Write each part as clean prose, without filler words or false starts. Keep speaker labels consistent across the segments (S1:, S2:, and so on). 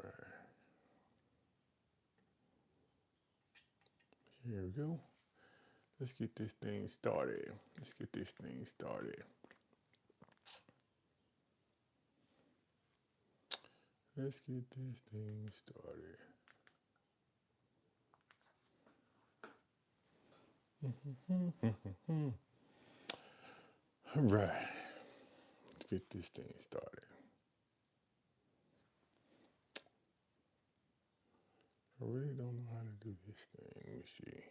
S1: right. Here we go. Let's get this thing started. Let's get this thing started. Let's get this thing started. All right. Let's get this thing started. I really don't know how to do this thing. Let me see.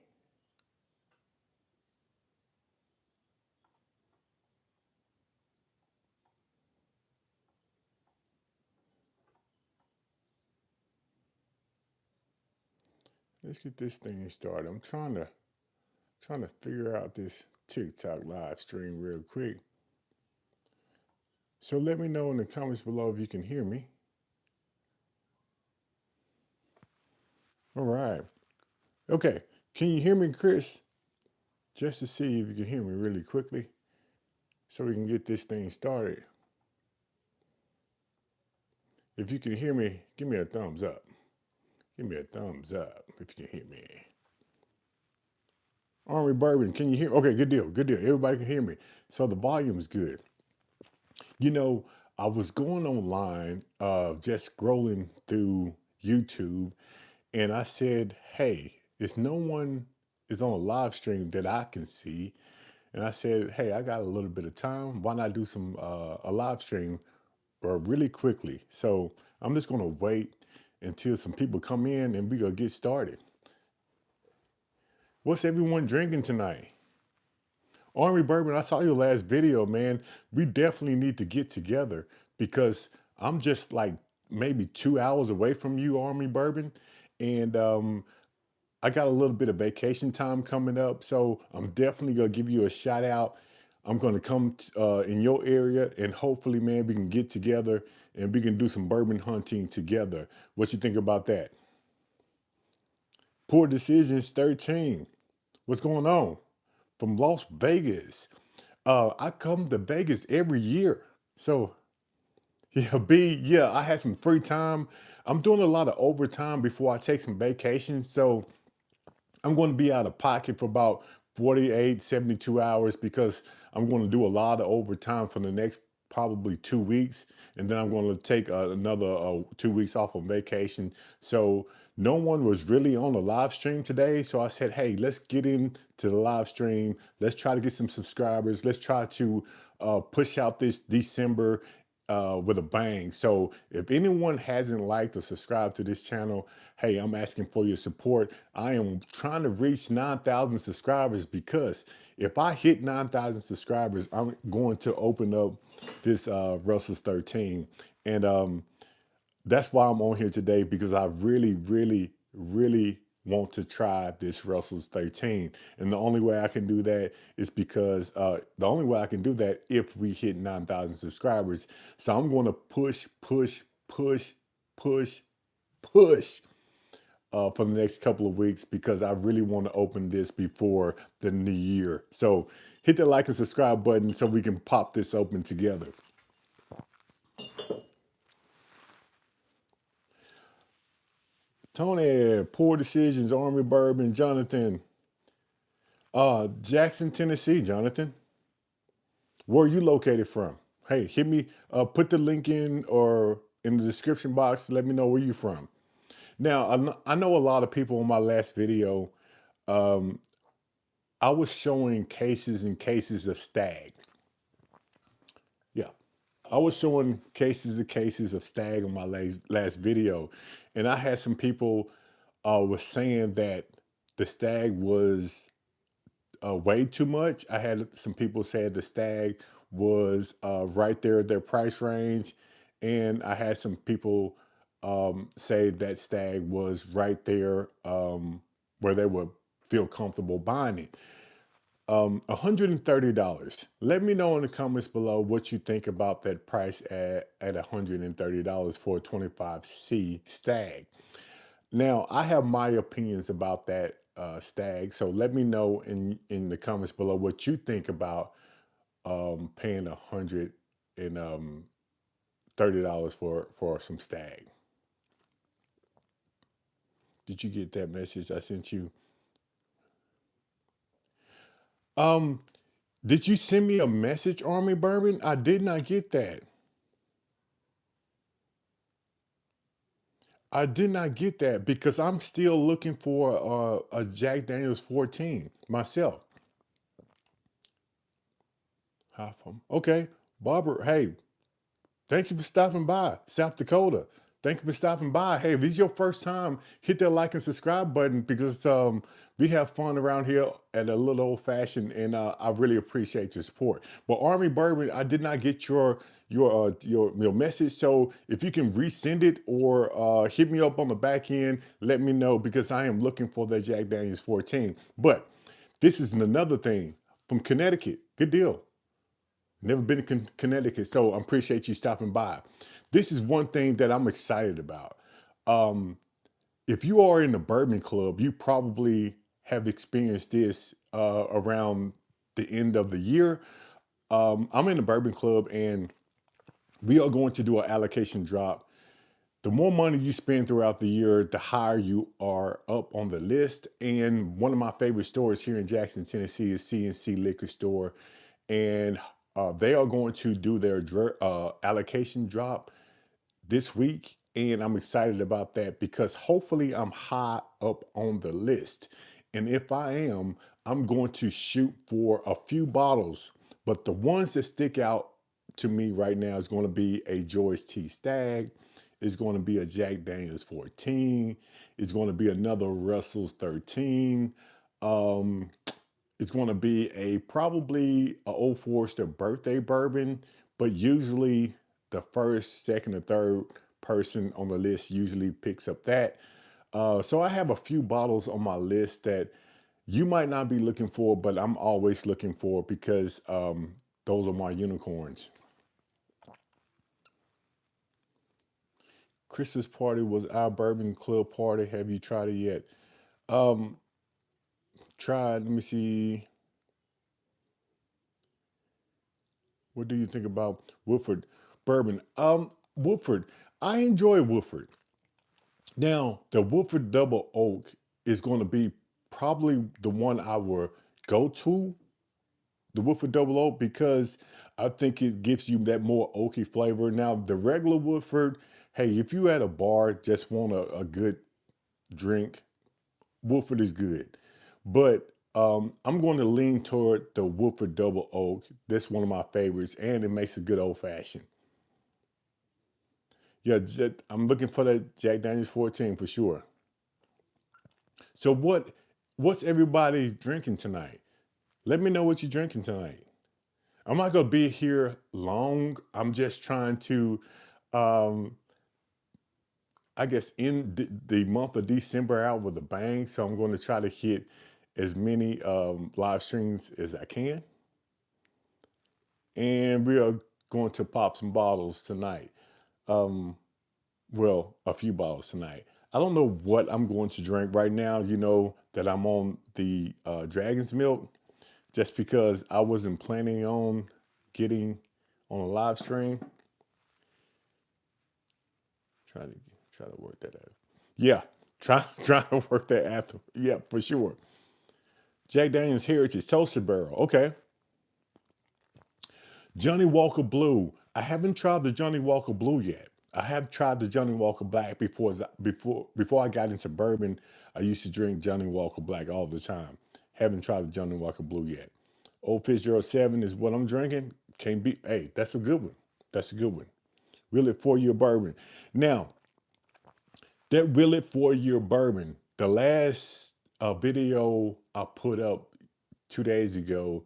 S1: Let's get this thing started. I'm trying to figure out this TikTok live stream real quick. So let me know in the comments below if you can hear me. All right. Okay. Can you hear me, Chris? Just to see if you can hear me really quickly so we can get this thing started. If you can hear me, give me a thumbs up. Give me a thumbs up if you can hear me. Army Bourbon, can you hear? Okay, good deal. Good deal. Everybody can hear me. So the volume is good. You know, I was going online, just scrolling through YouTube, and I said, "Hey, if no one is on a live stream that I can see," and I said, "Hey, I got a little bit of time. Why not do some a live stream or really quickly?" So I'm just gonna wait until some people come in and we gonna get started. What's everyone drinking tonight? Army Bourbon, I saw your last video, man. We definitely need to get together because I'm just like maybe 2 hours away from you, Army Bourbon. And I got a little bit of vacation time coming up. So I'm definitely going to give you a shout out. I'm going to come in your area and hopefully, man, we can get together and we can do some bourbon hunting together. What you think about that? Poor Decisions 13. What's going on? From Las Vegas. I come to Vegas every year. So yeah, yeah, I had some free time. I'm doing a lot of overtime before I take some vacations. So I'm going to be out of pocket for about 48, 72 hours because I'm going to do a lot of overtime for the next probably 2 weeks. And then I'm going to take another 2 weeks off on vacation. So no one was really on the live stream today. So I said, hey, let's get into the live stream. Let's try to get some subscribers. Let's try to push out this December with a bang. So if anyone hasn't liked or subscribed to this channel, hey, I'm asking for your support. I am trying to reach 9,000 subscribers because if I hit 9,000 subscribers, I'm going to open up this Russell's 13. And that's why I'm on here today because I really, really, really want to try this Russell's 13. And the only way I can do that is because the only way I can do that if we hit 9,000 subscribers. So I'm going to push, push, push, push, push for the next couple of weeks because I really want to open this before the new year. So hit the like and subscribe button so we can pop this open together. Tony, Poor Decisions, Army Bourbon, Jonathan, Jackson, Tennessee, Jonathan. Where are you located from? Hey, hit me, put the link in or in the description box. Let me know where you're from. Now, I know a lot of people on my last video, um, I was showing cases and cases of stag. Yeah, I was showing cases and cases of stag on my last video. And I had some people was saying that the stag was way too much. I had some people say the stag was right there at their price range, and I had some people say that stag was right there where they would feel comfortable buying it. $130. Let me know in the comments below what you think about that price at $130 for a 25C stag. Now, I have my opinions about that stag, so let me know in the comments below what you think about paying $130 for some stag. Did you get that message I sent you? Um, did you send me a message, Army Bourbon? I did not get that. I did not get that because I'm still looking for a Jack Daniels 14 myself. How from? Okay, Barbara. Hey, thank you for stopping by, South Dakota. Thank you for stopping by. Hey, if this is your first time, hit that like and subscribe button because we have fun around here at a little old fashioned, and I really appreciate your support. But Army Bourbon, I did not get your message, so if you can resend it or hit me up on the back end, let me know because I am looking for the Jack Daniels 14. But this is another thing from Connecticut. Good deal. Never been to Connecticut, so I appreciate you stopping by. This is one thing that I'm excited about. Um, if you are in the bourbon club, you probably have experienced this around the end of the year. I'm in the bourbon club, and we are going to do an allocation drop. The more money you spend throughout the year, the higher you are up on the list. And one of my favorite stores here in Jackson, Tennessee is CNC Liquor Store. And they are going to do their allocation drop this week. And I'm excited about that because hopefully I'm high up on the list. And if I am, I'm going to shoot for a few bottles. But the ones that stick out to me right now is going to be a George T. Stagg. It's going to be a Jack Daniels 14. It's going to be another Russell's 13. Um, it's going to be a probably a Old Forester birthday bourbon, but usually the first, second, or third person on the list usually picks up that. So I have a few bottles on my list that you might not be looking for, but I'm always looking for because those are my unicorns. Chris's party was our bourbon club party. Have you tried it yet? Um, tried. Let me see. What do you think about Woodford bourbon? Woodford. I enjoy Woodford. Now, the Woodford Double Oak is going to be probably the one I will go to, the Woodford Double Oak, because I think it gives you that more oaky flavor. Now, the regular Woodford, hey, if you at a bar just want a good drink, Woodford is good. But I'm going to lean toward the Woodford Double Oak. That's one of my favorites, and it makes a good old fashioned. Yeah, I'm looking for that Jack Daniels 14 for sure. So what's everybody's drinking tonight? Let me know what you're drinking tonight. I'm not gonna be here long. I'm just trying to um I guess end the month of December out with a bang. So I'm going to try to hit as many live streams as I can. And we are going to pop some bottles tonight. Um, well, a few bottles tonight. I don't know what I'm going to drink right now. You know that I'm on the Dragon's Milk just because I wasn't planning on getting on a live stream. Trying to try to work that out. Yeah, trying to work that after. Yeah, for sure. Jack Daniel's Heritage Toaster Barrel. Okay. Johnny Walker Blue. I haven't tried the Johnny Walker Blue yet. I have tried the Johnny Walker Black before I got into bourbon. I used to drink Johnny Walker Black all the time. Haven't tried the Johnny Walker Blue yet. Old Fitzgerald 7 is what I'm drinking. Can't be. Hey, that's a good one. That's a good one. Really 4 year bourbon. Now, that really 4 year bourbon, the last video I put up 2 days ago,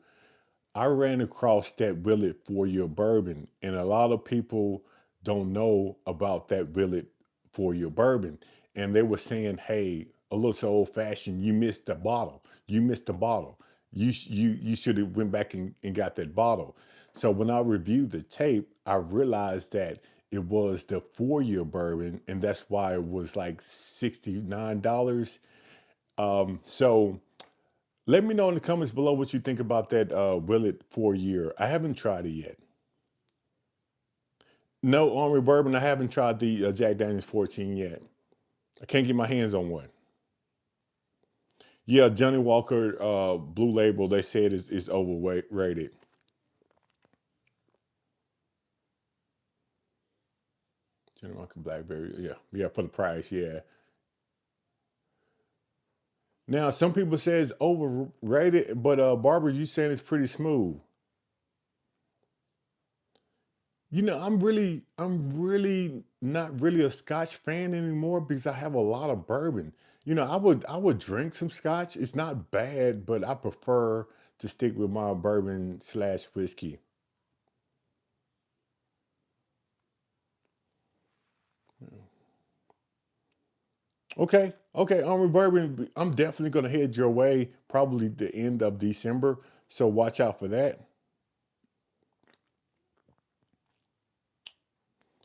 S1: I ran across that Willet 4 year bourbon, and a lot of people don't know about that Willet 4 year bourbon. And they were saying, "Hey, a little so old fashioned. You missed the bottle. You missed the bottle. You should have went back and got that bottle." So when I reviewed the tape, I realized that it was the 4 year bourbon, and that's why it was like $69. So let me know in the comments below what you think about that Willet 4 year. I haven't tried it yet. No, Army Bourbon, I haven't tried the Jack Daniels 14 yet. I can't get my hands on one. Yeah, Johnny Walker Blue Label, they said is overweight rated. Johnny Walker Blackberry, yeah, yeah, for the price, yeah. Now some people say it's overrated, but Barbara, you saying it's pretty smooth. I'm really not really a Scotch fan anymore because I have a lot of bourbon. I would drink some Scotch. It's not bad, but I prefer to stick with my bourbon slash whiskey. Okay, okay, Armory Bourbon. I'm definitely gonna head your way probably the end of December. So watch out for that.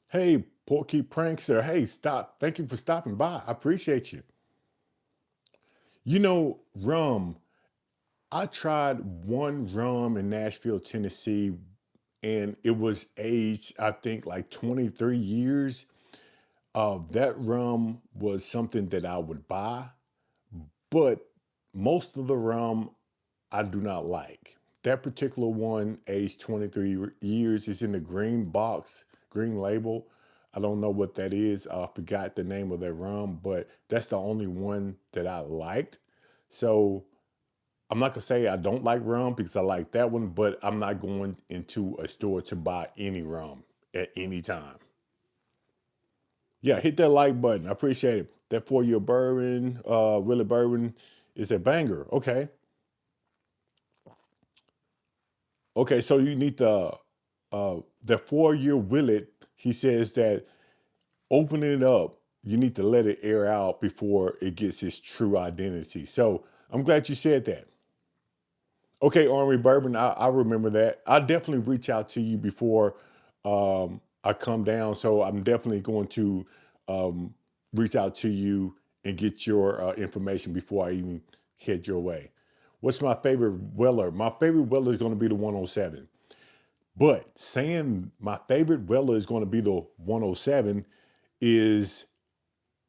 S1: Hey, Porky Prankster. Hey, stop. Thank you for stopping by. I appreciate you. Rum. I tried one rum in Nashville, Tennessee, and it was aged, I think, like 23 years. That rum was something that I would buy, but most of the rum I do not like. That particular one, aged 23 years, is in the green box, green label. I don't know what that is. I forgot the name of that rum, but that's the only one that I liked. So I'm not gonna say I don't like rum because I like that one, but I'm not going into a store to buy any rum at any time. Yeah, hit that like button. I appreciate it. That 4 year bourbon, Willie Bourbon is a banger. Okay. Okay, so you need the 4 year Willet. He says that open it up, you need to let it air out before it gets its true identity. So I'm glad you said that. Okay, Army Bourbon, I remember that. I definitely reach out to you before I come down. So I'm definitely going to um, reach out to you and get your information before I even head your way. What's my favorite Weller? My favorite Weller is going to be the 107. But saying my favorite Weller is going to be the 107 is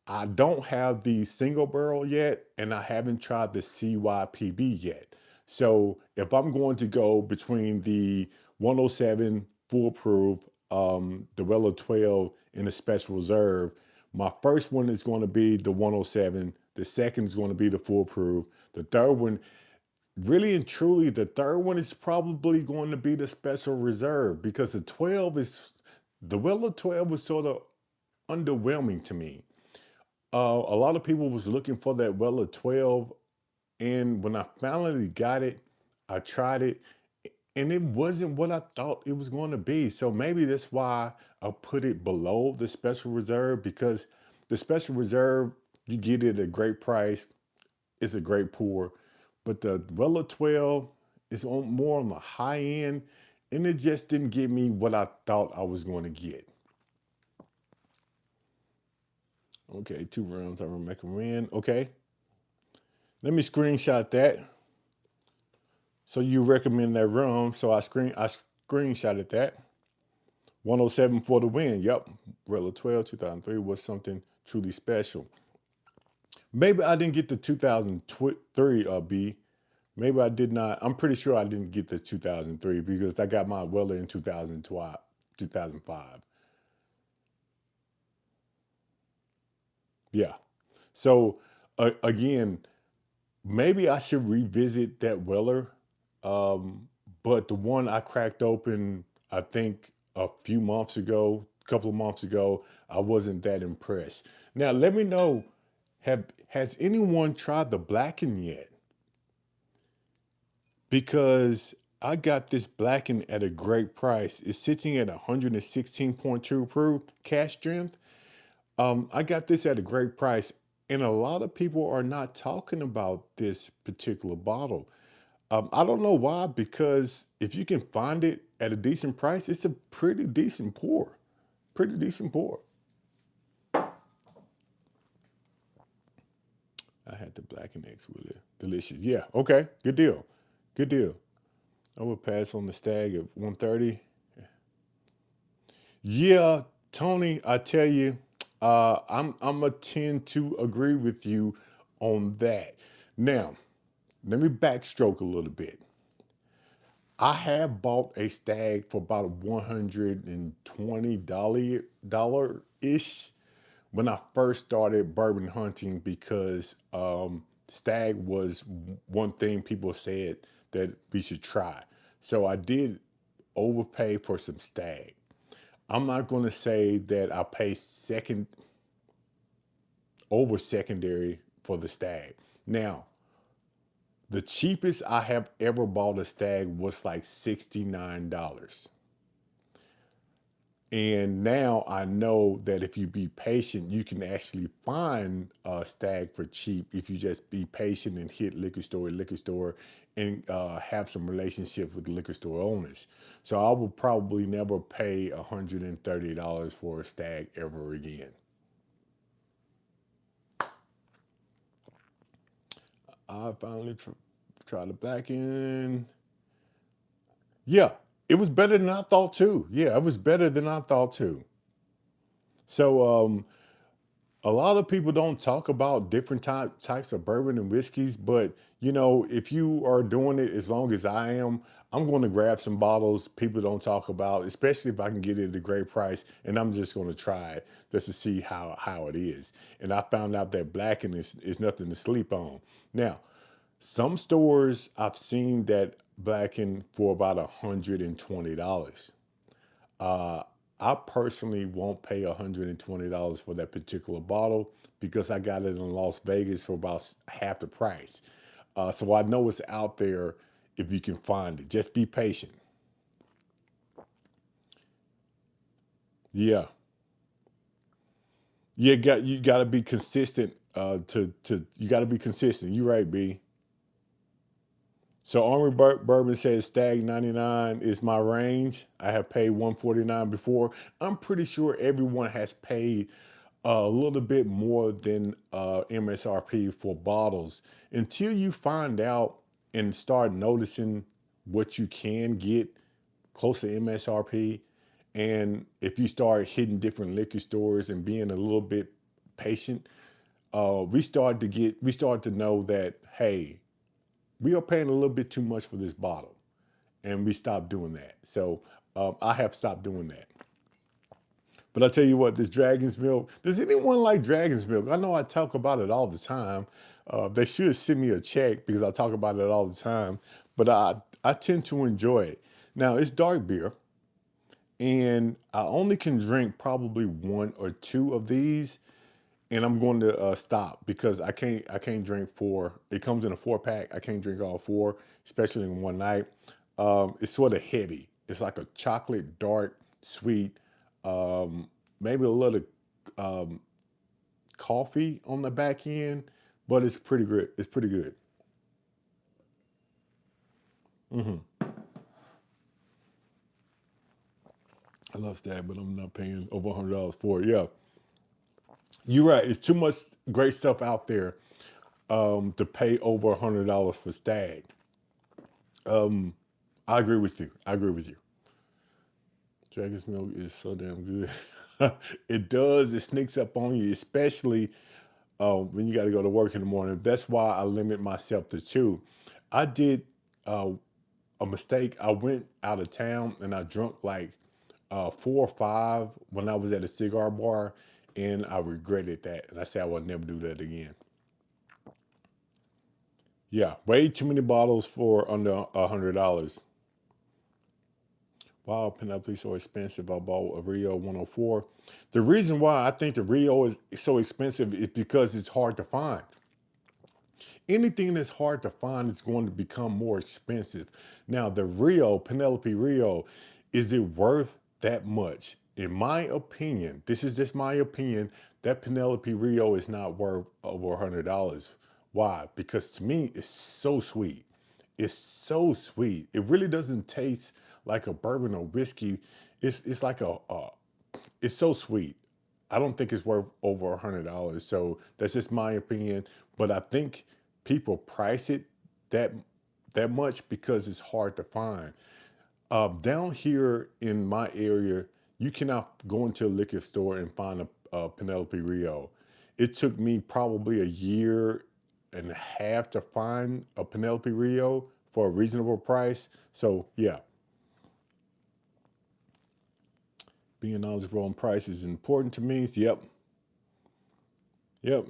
S1: I don't have the single barrel yet, and I haven't tried the CYPB yet. So if I'm going to go between the 107 foolproof, the Weller 12, and the Special Reserve, my first one is going to be the 107. The second is going to be the foolproof. The third one, really and truly, the third one is probably going to be the Special Reserve because the Weller 12 was sort of underwhelming to me. A lot of people was looking for that Weller 12, and when I finally got it, I tried it, and it wasn't what I thought it was going to be. So maybe that's why I put it below the Special Reserve because the Special Reserve, you get it at a great price. It's a great pour, but the Weller 12 is more on the high end, and it just didn't give me what I thought I was going to get. Okay, 2 rounds I recommend. Okay, let me screenshot that. So you recommend that rum? So I screenshotted that. 107 for the win. Yep. Rella 12, 2003 was something truly special. Maybe I didn't get the 2003 B. Maybe I did not. I'm pretty sure I didn't get the 2003 because I got my Weller in 2012, 2005. Yeah. So again, maybe I should revisit that Weller. Um, but the one I cracked open, I think a few months ago, a couple of months ago, I wasn't that impressed. Now, let me know, has anyone tried the Blacken yet? Because I got this Blacken at a great price. It's sitting at 116.2 proof cash strength. I got this at a great price, and a lot of people are not talking about this particular bottle. I don't know why, because if you can find it at a decent price, it's a pretty decent pour. Pretty decent pour. I had the Black and X with it. Delicious. Yeah. Okay. Good deal. Good deal. I will pass on the Stag at 130. Yeah, Tony, I tell you, I'm a tend to agree with you on that. Now, let me backstroke a little bit. I have bought a stag for about $120 ish when I first started bourbon hunting because stag was one thing people said that we should try. So I did overpay for some stag. I'm not going to say that I pay second over secondary for the stag. Now, the cheapest I have ever bought a stag was like $69. And now I know that if you be patient, you can actually find a stag for cheap if you just be patient and hit liquor store, and have some relationship with liquor store owners. So I will probably never pay $130 for a stag ever again. I finally tried the back end. Yeah, it was better than I thought too. Yeah, it was better than I thought too. So a lot of people don't talk about different types of bourbon and whiskeys, but if you are doing it as long as I am, I'm going to grab some bottles people don't talk about, especially if I can get it at a great price, and I'm just going to try it just to see how it is. And I found out that blacking is nothing to sleep on. Now, some stores I've seen that blacken for about $120. Uh, I personally won't pay $120 for that particular bottle because I got it in Las Vegas for about half the price. So I know it's out there if you can find it. Just be patient. Yeah, you got to be consistent. To you got to be consistent. You're right, B. So Army Bourbon says Stag 99 is my range. I have paid 149 before. I'm pretty sure everyone has paid a little bit more than MSRP for bottles until you find out and start noticing what you can get close to MSRP. And if you start hitting different liquor stores and being a little bit patient, we start to know that, hey, we are paying a little bit too much for this bottle, and we stopped doing that. So I have stopped doing that. But I tell you what, this dragon's milk, does anyone like dragon's milk? I know I talk about it all the time. They should send me a check because I talk about it all the time, but I tend to enjoy it. Now, it's dark beer, and I only can drink probably one or two of these, and I'm going to stop because I can't drink four. It comes in a 4 pack. I can't drink all four, especially in one night. It's sort of heavy. It's like a chocolate, dark, sweet, um, maybe a little um, coffee on the back end, but it's pretty good. It's pretty good. Hmm. I love that, but I'm not paying over $100 for it. Yeah, you're right. It's too much great stuff out there to pay over $100 for Stag. Um, I agree with you. I agree with you. Dragon's milk is so damn good. It does. It sneaks up on you, especially when you got to go to work in the morning. That's why I limit myself to two. I did uh, a mistake. I went out of town and I drunk like 4 or 5 when I was at a cigar bar, and I regretted that. And I said I would never do that again. Yeah, way too many bottles for under $100. Wow, Penelope so expensive. I bought a Rio 104. The reason why I think the Rio is so expensive is because it's hard to find. Anything that's hard to find is going to become more expensive. Now, the Rio, Penelope Rio, is it worth that much? In my opinion, this is just my opinion, that Penelope Rio is not worth over $100. Why? Because to me, it's so sweet. It's so sweet. It really doesn't taste like a bourbon or whiskey. It's like it's so sweet. I don't think it's worth over $100. So that's just my opinion. But I think people price it that that much because it's hard to find. Down here in my area, you cannot go into a liquor store and find a Penelope Rio. It took me probably a year, and a half to find a Penelope Rio for a reasonable price. So yeah, being knowledgeable on price is important to me. Yep, yep.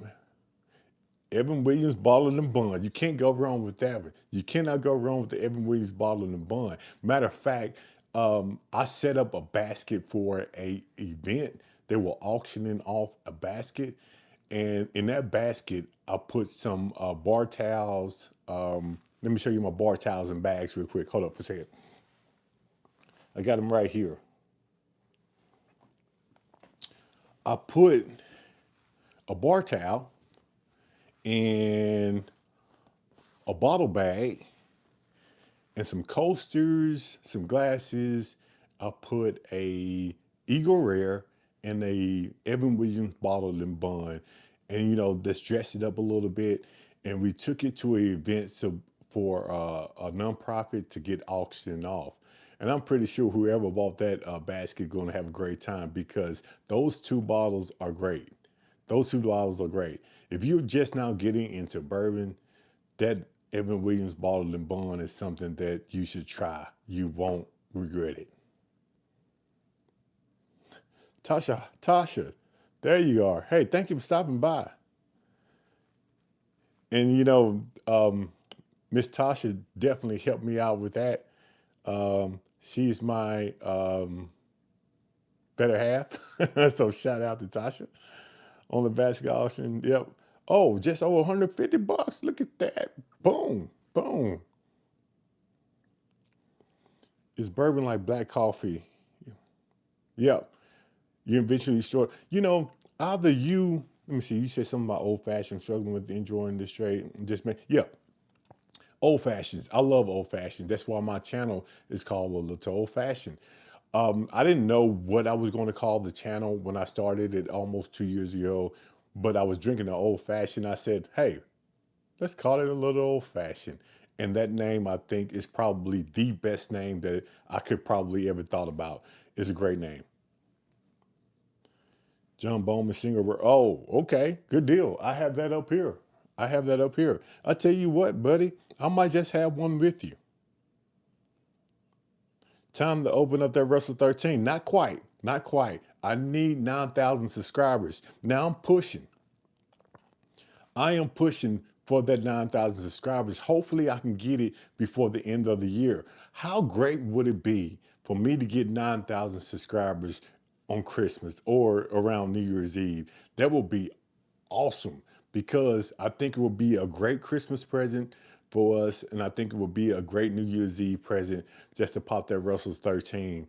S1: Evan Williams bottled and bond. You can't go wrong with that one. You cannot go wrong with the Evan Williams bottled and bond. Matter of fact, I set up a basket for a event. They were auctioning off a basket, and in that basket, I put some bar towels. Let me show you my bar towels and bags real quick. Hold up for a second. I got them right here. I put a bar towel in a bottle bag and some coasters, some glasses. I put a Eagle Rare and a Evan Williams bottle and bun, and just dressed it up a little bit. And we took it to an event for a nonprofit to get auctioned off. And I'm pretty sure whoever bought that basket going to have a great time because those two bottles are great. Those two bottles are great. If you're just now getting into bourbon, that Evan Williams bottled and bond is something that you should try. You won't regret it. Tasha, there you are. Hey, thank you for stopping by. And Miss Tasha definitely helped me out with that. She's my better half. So shout out to Tasha on the basket auction. Yep. Oh, just over 150 bucks. Look at that. Boom, boom. Is bourbon like black coffee? Yep. You eventually short. Either you. Let me see. You said something about old fashioned, struggling with enjoying this trade. Just make. Yeah, old fashions. I love old fashions. That's why my channel is called A Little Old Fashioned. I didn't know what I was going to call the channel when I started it almost 2 years ago, but I was drinking an old fashioned. I said, "Hey, let's call it A Little Old Fashioned." And that name, I think, is probably the best name that I could probably ever thought about. It's a great name. John Bowman singer. Oh, okay, good deal. I have that up here. I have that up here. I tell you what, buddy, I might just have one with you. Time to open up that Russell 13. Not quite. Not quite. I need 9,000 subscribers. Now I'm pushing. I am pushing for that 9,000 subscribers. Hopefully, I can get it before the end of the year. How great would it be for me to get 9,000 subscribers on Christmas or around New Year's Eve? That would be awesome because I think it would be a great Christmas present for us, and I think it would be a great New Year's Eve present just to pop that Russell's 13.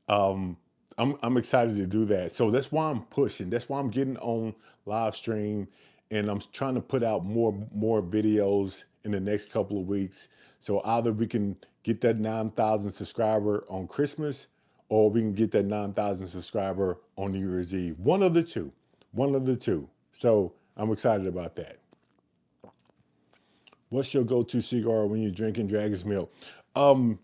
S1: Um, I'm excited to do that. So that's why I'm pushing. That's why I'm getting on live stream, and I'm trying to put out more videos in the next couple of weeks. So either we can get that 9,000 subscriber on Christmas, or we can get that 9,000 subscriber on New Year's Eve. One of the two. One of the two. So I'm excited about that. What's your go-to cigar when you're drinking Dragon's Milk? Um,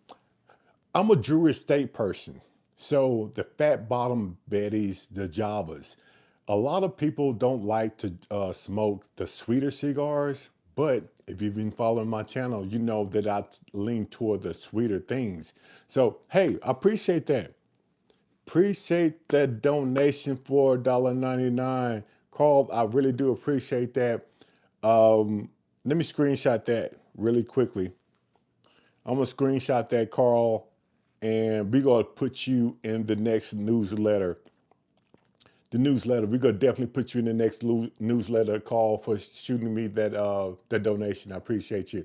S1: I'm a Drew Estate person. So the fat bottom Bettys, the Javas. A lot of people don't like to smoke the sweeter cigars, but if you've been following my channel, you know that I lean toward the sweeter things. So, hey, I appreciate that. Appreciate that donation for $1.99. Carl, I really do appreciate that. Let me screenshot that really quickly. I'm gonna screenshot that, Carl, and we're gonna put you in the next newsletter. The newsletter. We're gonna definitely put you in the next newsletter, Carl, for shooting me that donation. I appreciate you.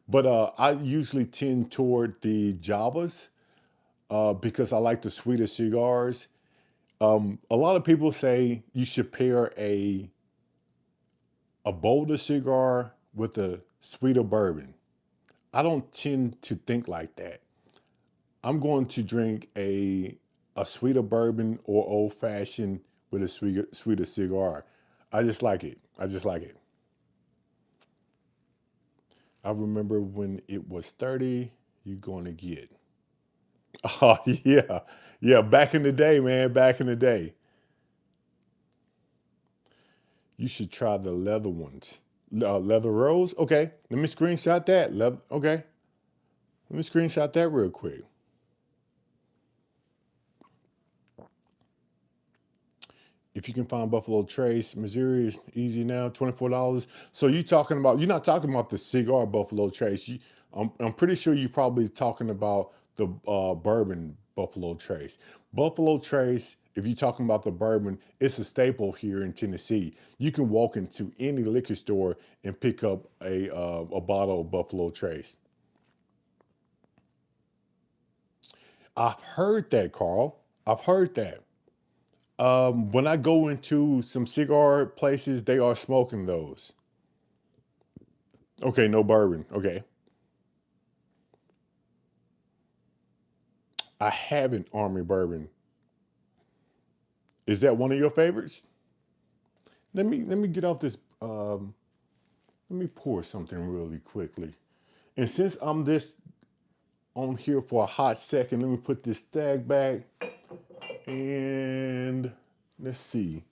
S1: But I usually tend toward the Javas because I like the sweeter cigars. A lot of people say you should pair a bolder cigar with a sweeter bourbon. I don't tend to think like that. I'm going to drink a sweeter bourbon or old fashioned with a sweeter cigar. I just like it. I just like it. I remember when it was 30, you're going to get. Oh, yeah. Yeah, back in the day, man, back in the day. You should try the leather ones. Leather rose. Okay, let me screenshot that. Okay, let me screenshot that real quick. If you can find Buffalo Trace, Missouri is easy now, $24. So you're not talking about the cigar Buffalo Trace. I'm pretty sure you're probably talking about the bourbon Buffalo Trace. Buffalo Trace, if you're talking about the bourbon, it's a staple here in Tennessee. You can walk into any liquor store and pick up a bottle of Buffalo Trace. I've heard that, Carl. I've heard that. When I go into some cigar places, they are smoking those. Okay, no bourbon. Okay. I haven't Army bourbon. Is that one of your favorites? Let me get off this. Let me pour something really quickly. And since I'm this on here for a hot second, let me put this stag back and let's see.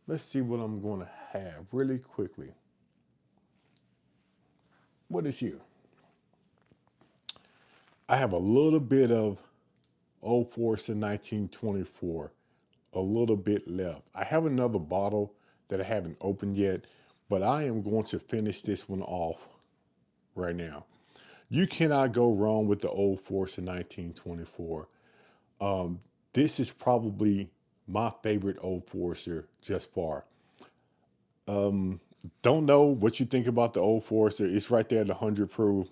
S1: Let's see what I'm going to have really quickly. What is here? I have a little bit of Old Forester 1924, a little bit left. I have another bottle that I haven't opened yet, but I am going to finish this one off right now. You cannot go wrong with the Old Forester 1924. This is probably my favorite Old Forester just far. Don't know what you think about the Old Forester. It's right there at 100 proof.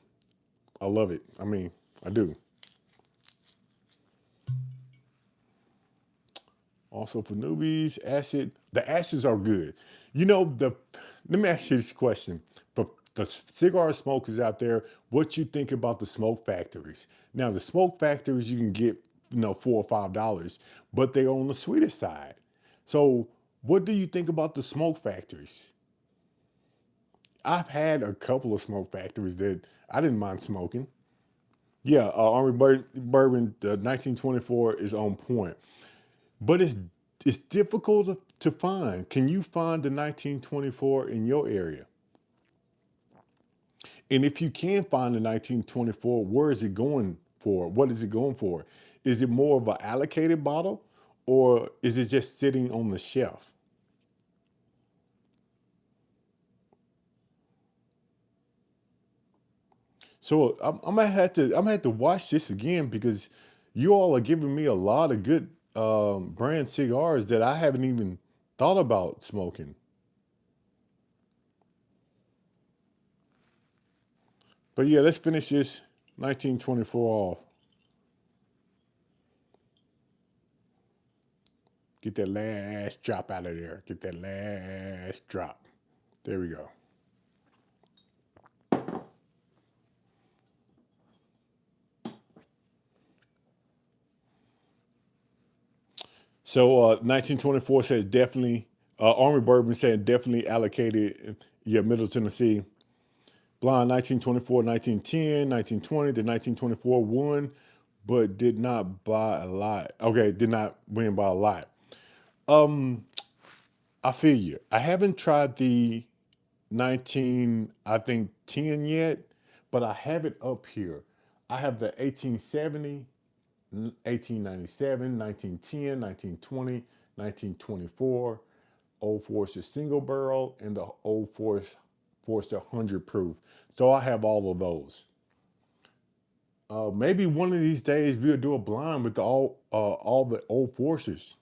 S1: I love it. I mean, I do. Also for newbies, acid. The acids are good. You know, let me ask you this question. For the cigar smokers out there, what you think about the smoke factories? Now, the smoke factories you can get, $4 or $5, but they're on the sweeter side. So, what do you think about the smoke factories? I've had a couple of smoke factories that I didn't mind smoking. Yeah, Army Bourbon, the 1924 is on point. But it's difficult to find. Can you find the 1924 in your area? And if you can find the 1924, where is it going for? What is it going for? Is it more of an allocated bottle or is it just sitting on the shelf? So I'm gonna have to watch this again because you all are giving me a lot of good brand cigars that I haven't even thought about smoking. But yeah, let's finish this 1924 off. Get that last drop out of there. Get that last drop. There we go. So 1924 says definitely, Army Bourbon said definitely allocated, yeah, Middle Tennessee. Blind 1924, 1910, 1920 to 1924 won, but did not buy a lot. Okay, did not win by a lot. Um, I feel you. I haven't tried the 19, I think 10 yet, but I have it up here. I have the 1870, 1897, 1910, 1920, 1924, Old Forester single barrel, and the Old Forester 100 proof. So I have all of those. Maybe one of these days we'll do a blind with all the Old Foresters.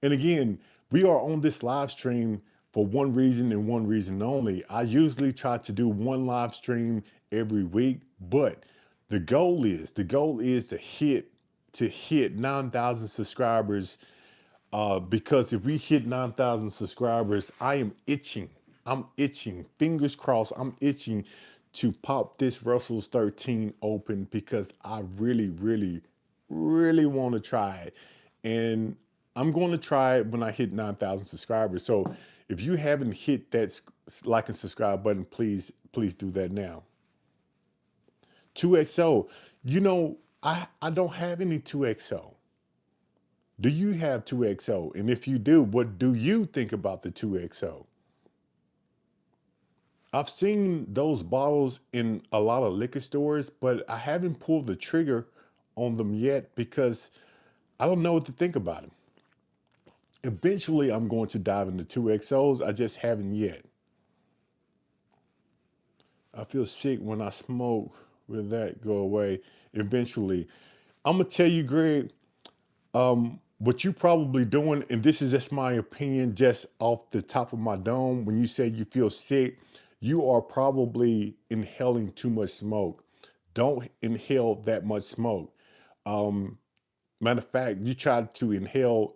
S1: And again, we are on this live stream for one reason and one reason only. I usually try to do one live stream every week, but the goal is to hit 9,000 subscribers. Because if we hit 9,000 subscribers, I am itching. I'm itching. Fingers crossed. I'm itching to pop this Russell's 13 open because I really, really, really want to try it. And I'm going to try it when I hit 9,000 subscribers. So if you haven't hit that like and subscribe button, please do that now. 2XO. I don't have any 2XO. Do you have 2XO? And if you do, what do you think about the 2XO? I've seen those bottles in a lot of liquor stores, but I haven't pulled the trigger on them yet because I don't know what to think about them. Eventually, I'm going to dive into 2XOs. I just haven't yet. I feel sick when I smoke. Will that go away eventually? I'm gonna tell you, Greg, what you probably doing, and this is just my opinion, just off the top of my dome. When you say you feel sick, you are probably inhaling too much smoke. Don't inhale that much smoke. Um, Matter of fact, you try to inhale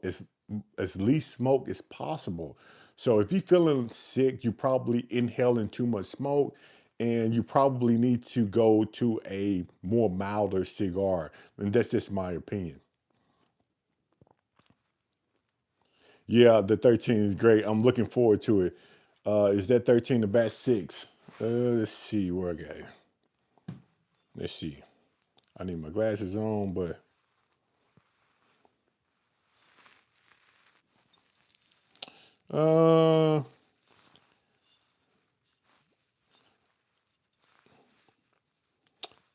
S1: as least smoke as possible. So if you're feeling sick, you probably inhaling too much smoke, and you probably need to go to a more milder cigar. And that's just my opinion. Yeah, the 13 is great. I'm looking forward to it. Is that 13 the batch six? Let's see where I got it. Let's see. I need my glasses on, but uh,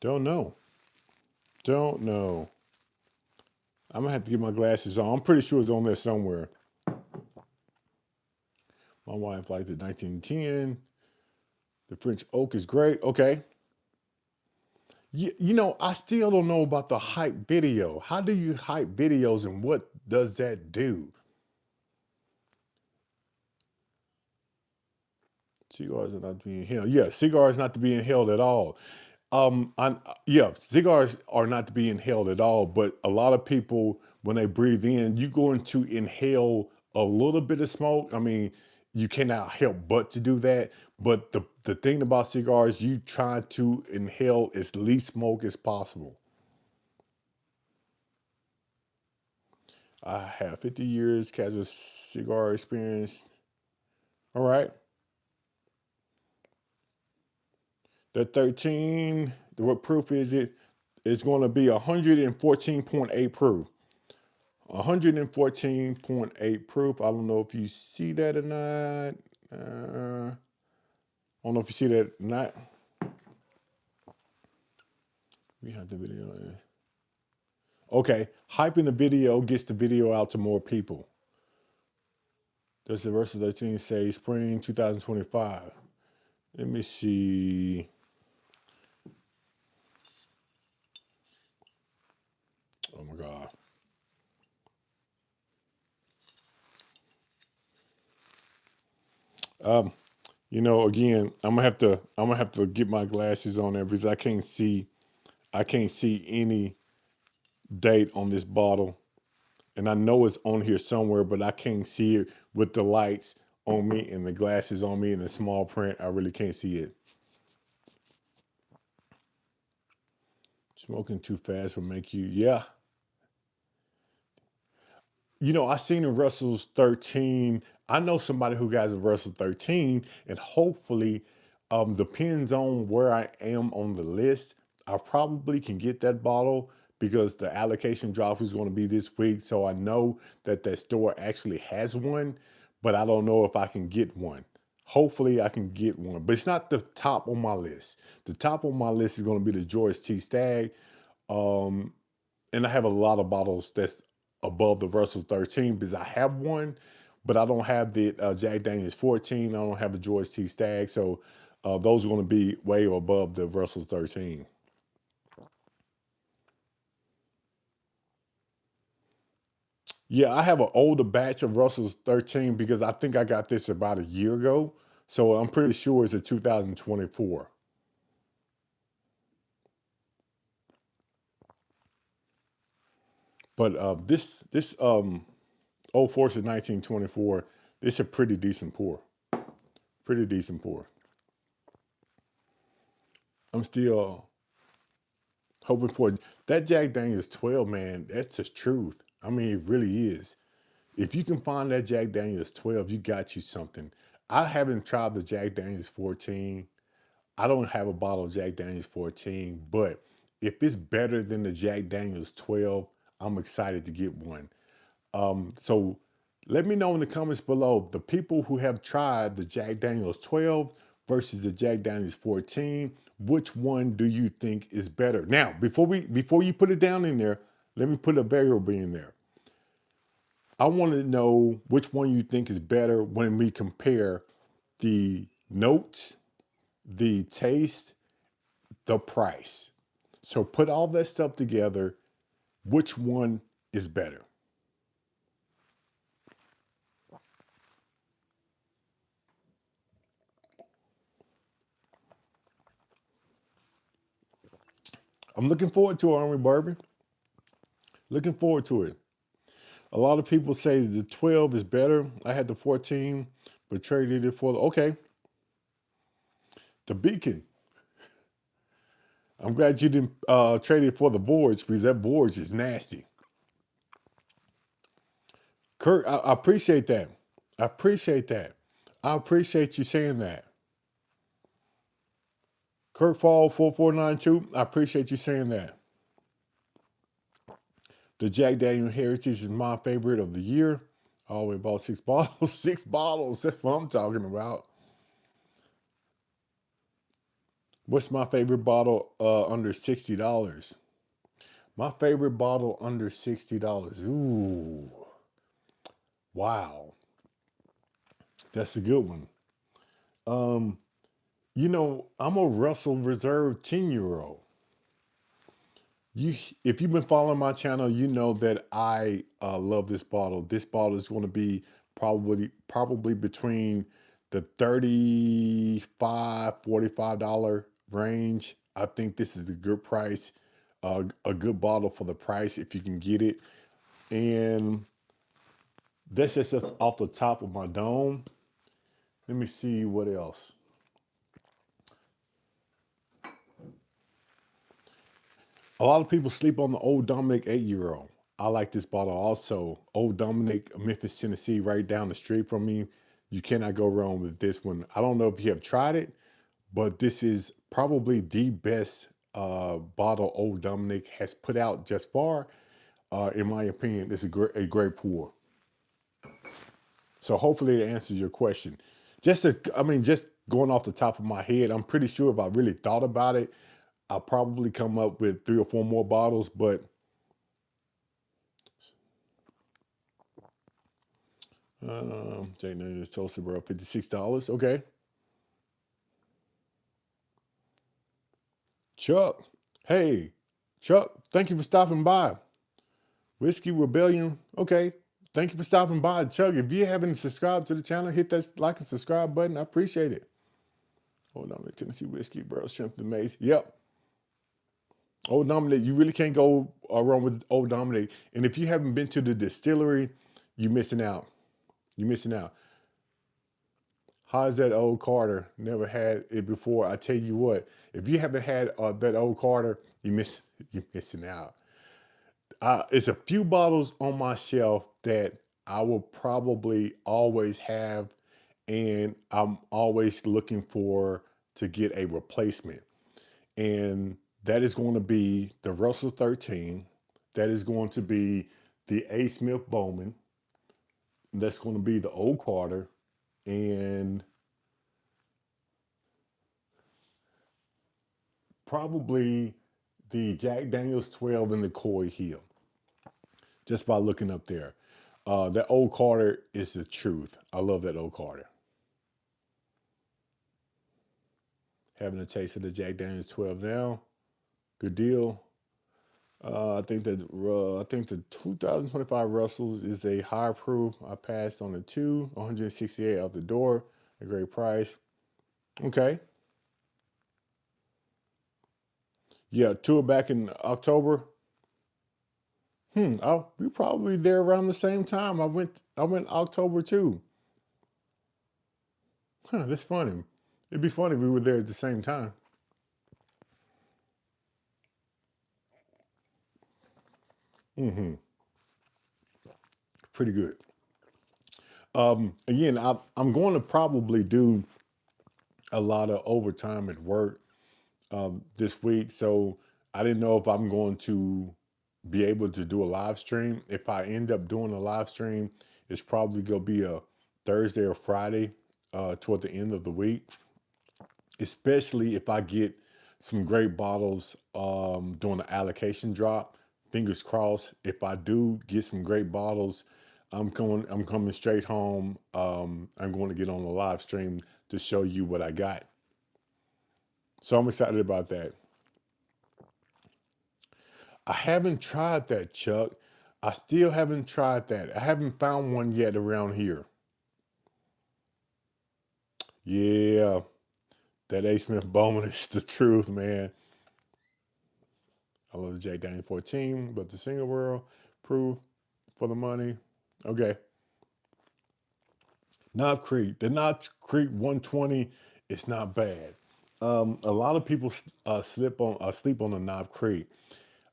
S1: don't know. Don't know. I'm gonna have to get my glasses on. I'm pretty sure it's on there somewhere. My wife liked the 1910. The French oak is great. Okay. I still don't know about the hype video. How do you hype videos and what does that do? Cigars are not being held. Yeah, cigars not to be inhaled at all. Yeah, cigars are not to be inhaled at all. But a lot of people, when they breathe in, you going to inhale a little bit of smoke. I mean, you cannot help but to do that. But the thing about cigars, you try to inhale as least smoke as possible. I have 50 years casual cigar experience. All right, the 13. What proof is it? It's going to be 114.8 proof. 114.8 proof. I don't know if you see that or not. I don't know if you see that or not. We have the video. Okay, hyping the video gets the video out to more people. Does the verse of 13 say spring 2025? Let me see. Oh my God. Um, again, I'm gonna have to get my glasses on there because I can't see any date on this bottle. And I know it's on here somewhere, but I can't see it with the lights on me and the glasses on me and the small print. I really can't see it. Smoking too fast will make you, yeah. I seen a Russell's 13. I know somebody who has a Russell 13, and hopefully, depends on where I am on the list. I probably can get that bottle because the allocation drop is going to be this week. So I know that that store actually has one, but I don't know if I can get one. Hopefully, I can get one, but it's not the top on my list. The top on my list is going to be the George T. Stagg. Um, and I have a lot of bottles that's above the Russell 13 because I have one, but I don't have the Jack Daniels 14. I don't have the George T. Stagg. So those are going to be way above the Russell 13. Yeah, I have an older batch of Russell's 13 because I think I got this about a year ago. So I'm pretty sure it's a 2024. But this Old Forester 1924, it's a pretty decent pour. Pretty decent pour. I'm still hoping for that Jack Daniels 12, man. That's the truth. I mean, it really is. If you can find that Jack Daniels 12, you got you something. I haven't tried the Jack Daniels 14. I don't have a bottle of Jack Daniels 14, but if it's better than the Jack Daniels 12, I'm excited to get one. So let me know in the comments below the people who have tried the Jack Daniels 12. versus the Jack Daniels 14. Which one do you think is better? Now, before you put it down in there, let me put a variable in there. I want to know which one you think is better when we compare the notes, the taste, the price. So put all that stuff together. Which one is better? I'm looking forward to it, Army Bourbon. Looking forward to it. A lot of people say the 12 is better. I had the 14, but traded it for the okay. The Beacon. I'm glad you didn't trade it for the Voyage because that Voyage is nasty. Kurt, I appreciate that. I appreciate that. I appreciate you saying that. Kurt Fall 4492, I appreciate you saying that. The Jack Daniel Heritage is my favorite of the year. I always bought 6 bottles. 6 bottles. That's what I'm talking about. What's my favorite bottle under $60? My favorite bottle under $60. Ooh. Wow. That's a good one. Um, I'm a Russell Reserve 10-year-old. You, if you've been following my channel, you know that I love this bottle. This bottle is going to be probably between the 35 $45 range. I think this is a good price, a good bottle for the price if you can get it. And that's just off the top of my dome. Let me see what else. A lot of people sleep on the Old Dominic 8-year-old. I like this bottle also. Old Dominic, Memphis, Tennessee, right down the street from me. You cannot go wrong with this one. I don't know if you have tried it, but this is probably the best bottle Old Dominic has put out just far. In my opinion, it's a great pour. So hopefully it answers your question. Just going off the top of my head, I'm pretty sure if I really thought about it, I'll probably come up with 3 or 4 more bottles, but Jack Daniel's Toasted Bro, $56. Okay. Chuck. Hey, Chuck, thank you for stopping by. Whiskey Rebellion. Okay. Thank you for stopping by. Chuck, if you haven't subscribed to the channel, hit that like and subscribe button. I appreciate it. Hold on, Tennessee Whiskey, Barrel Strength and Mace. Yep. Old Dominic, you really can't go wrong with Old Dominic. And if you haven't been to the distillery, you're missing out. You're missing out. How's that Old Carter? Never had it before. I tell you what, if you haven't had that Old Carter, you're missing out. It's a few bottles on my shelf that I will probably always have, and I'm always looking for to get a replacement. And that is going to be the Russell 13. That is going to be the A. Smith Bowman. That's going to be the Old Carter, and probably the Jack Daniels 12 and the Coy Hill. Just by looking up there. That Old Carter is the truth. I love that Old Carter. Having a taste of the Jack Daniels 12 now. Good deal. I think the 2025 Russells is a high proof. I passed on the 168 out the door. A great price. Okay. Yeah, tour back in October. We probably there around the same time. I went October too. That's funny. It'd be funny if we were there at the same time. hmm Pretty good. Again, I'm going to probably do a lot of overtime at work this week, so I didn't know if I'm going to be able to do a live stream. If I end up doing a live stream, it's probably going to be a Thursday or Friday toward the end of the week. especially if I get some great bottles during the allocation drop. Fingers crossed. If I do get some great bottles, I'm coming straight home. I'm going to get on a live stream to show you what I got. So I'm excited about that. I haven't tried that, Chuck. I still haven't tried that. I haven't found one yet around here. Yeah, that A. Smith Bowman is the truth, man. I love the Jack Daniel 14, but the single world proof for the money. Okay. Knob Creek. The Knob Creek 120 is not bad. A lot of people sleep on the Knob Creek,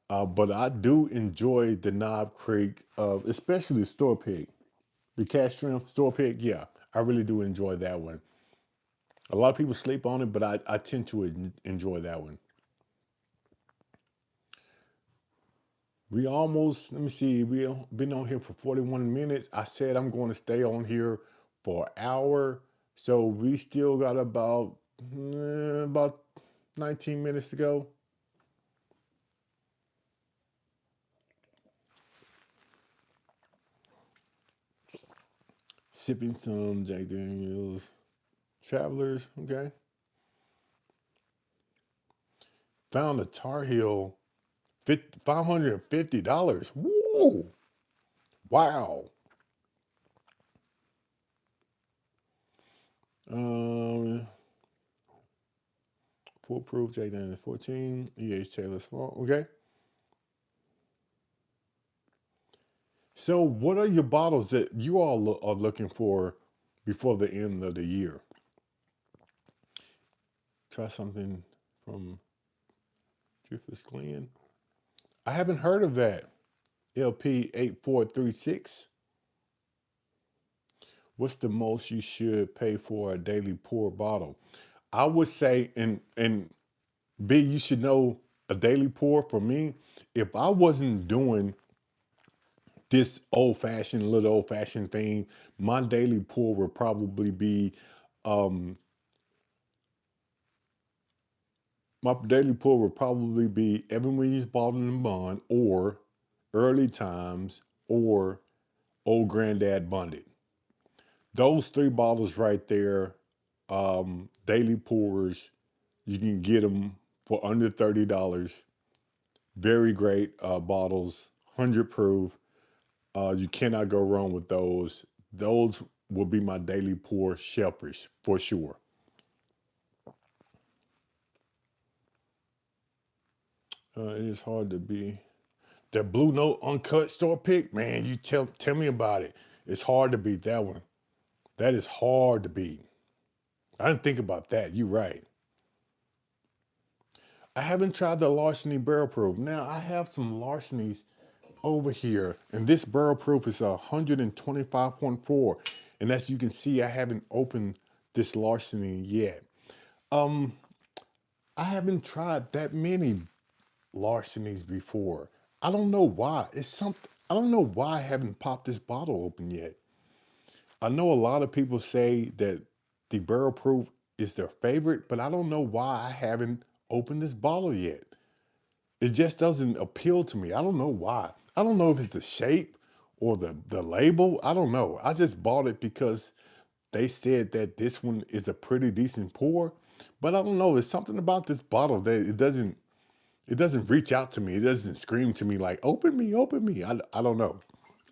S1: but I do enjoy the Knob Creek, especially the store pick, the cash strength store pick. Yeah, I really do enjoy that one. A lot of people sleep on it, but I tend to enjoy that one. We almost, let me see, we've been on here for 41 minutes. I said I'm going to stay on here for an hour. So we still got about 19 minutes to go. Sipping some Jack Daniels Travelers. Okay. Found a Tar Heel, $550. Woo! Wow. Um, Foolproof Jack Daniels 14, E.H. Taylor Small. Okay. So, what are your bottles that you all are looking for before the end of the year? Try something from Driftless Glen. I haven't heard of that. LP 8436. What's the most you should pay for a daily pour bottle? I would say, and B, you should know a daily pour for me. If I wasn't doing this little old fashioned thing, my daily pour would probably be um, my daily pull would probably be Evan Williams Baldwin and Bond or Early Times or Old Granddad Bonded. Those three bottles right there, daily pours, you can get them for under $30. Very great bottles, 100 proof. You cannot go wrong with those. Those will be my daily pour shelfish for sure. It is hard to be that Blue Note uncut store pick, man, you tell me about it. It's hard to beat that one. That is hard to beat. I didn't think about that. You're right. I haven't tried the Larceny Barrel Proof. Now I have some Larcenys over here, and this Barrel Proof is 125.4. And as you can see, I haven't opened this Larceny yet. Um, I haven't tried that many Larcenys before. I don't know why. It's something. I don't know why I haven't popped this bottle open yet. I know a lot of people say that the barrel proof is their favorite, but I don't know why I haven't opened this bottle yet. It just doesn't appeal to me. I don't know why. I don't know if it's the shape or the label. I don't know. I just bought it because they said that this one is a pretty decent pour, but I don't know. There's something about this bottle that it doesn't reach out to me. It doesn't scream to me like open me, open me. I don't know.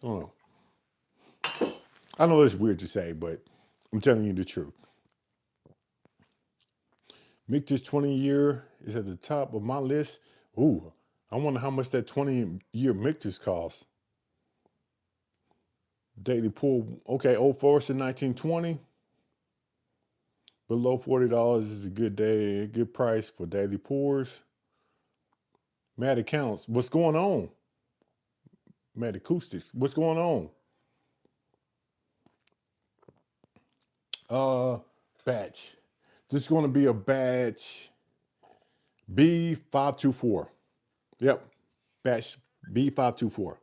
S1: I don't know. I know it's weird to say, but I'm telling you the truth. Michter's 20 year is at the top of my list. Ooh, I wonder how much that 20-year Michter's cost. Daily pool, okay, Old Forester 1920. Below $40 is a good day, good price for daily pours. Mad accounts, what's going on? Mad acoustics, what's going on? Uh, Batch. This is going to be a batch B524. Yep, batch B524.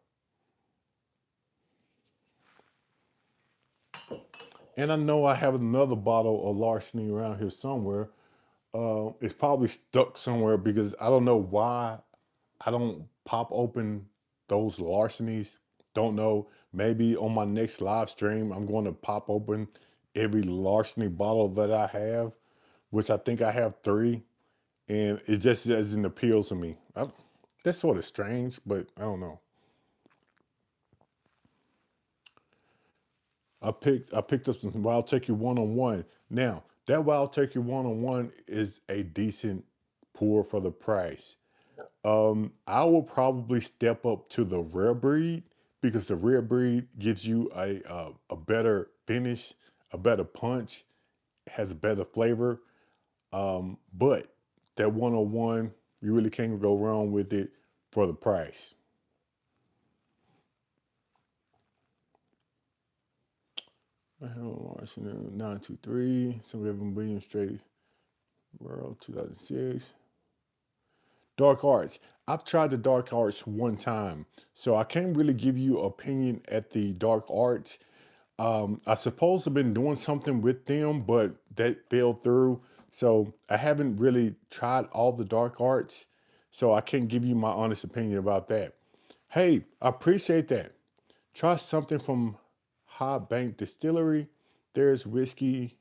S1: And I know I have another bottle of Larceny around here somewhere. It's probably stuck somewhere because I don't know why I don't pop open those larcenies. Don't know. Maybe on my next live stream, I'm going to pop open every larceny bottle that I have, which I think I have three, and it just doesn't appeal to me. That's sort of strange, but I don't know. I picked up some Wild Turkey one on one. Now that Wild Turkey one on one is a decent pour for the price. I will probably step up to the rare breed because the rare breed gives you a better finish, a better punch, has a better flavor. But that 101, you really can't go wrong with it for the price. 923, some of them William Straight World 2006. Dark Arts. I've tried the Dark Arts one time, so I can't really give you opinion at the Dark Arts. I suppose I've been doing something with them, but that fell through. So I haven't really tried all the Dark Arts, so I can't give you my honest opinion about that. Hey, I appreciate that. Try something from High Bank Distillery. There's whiskey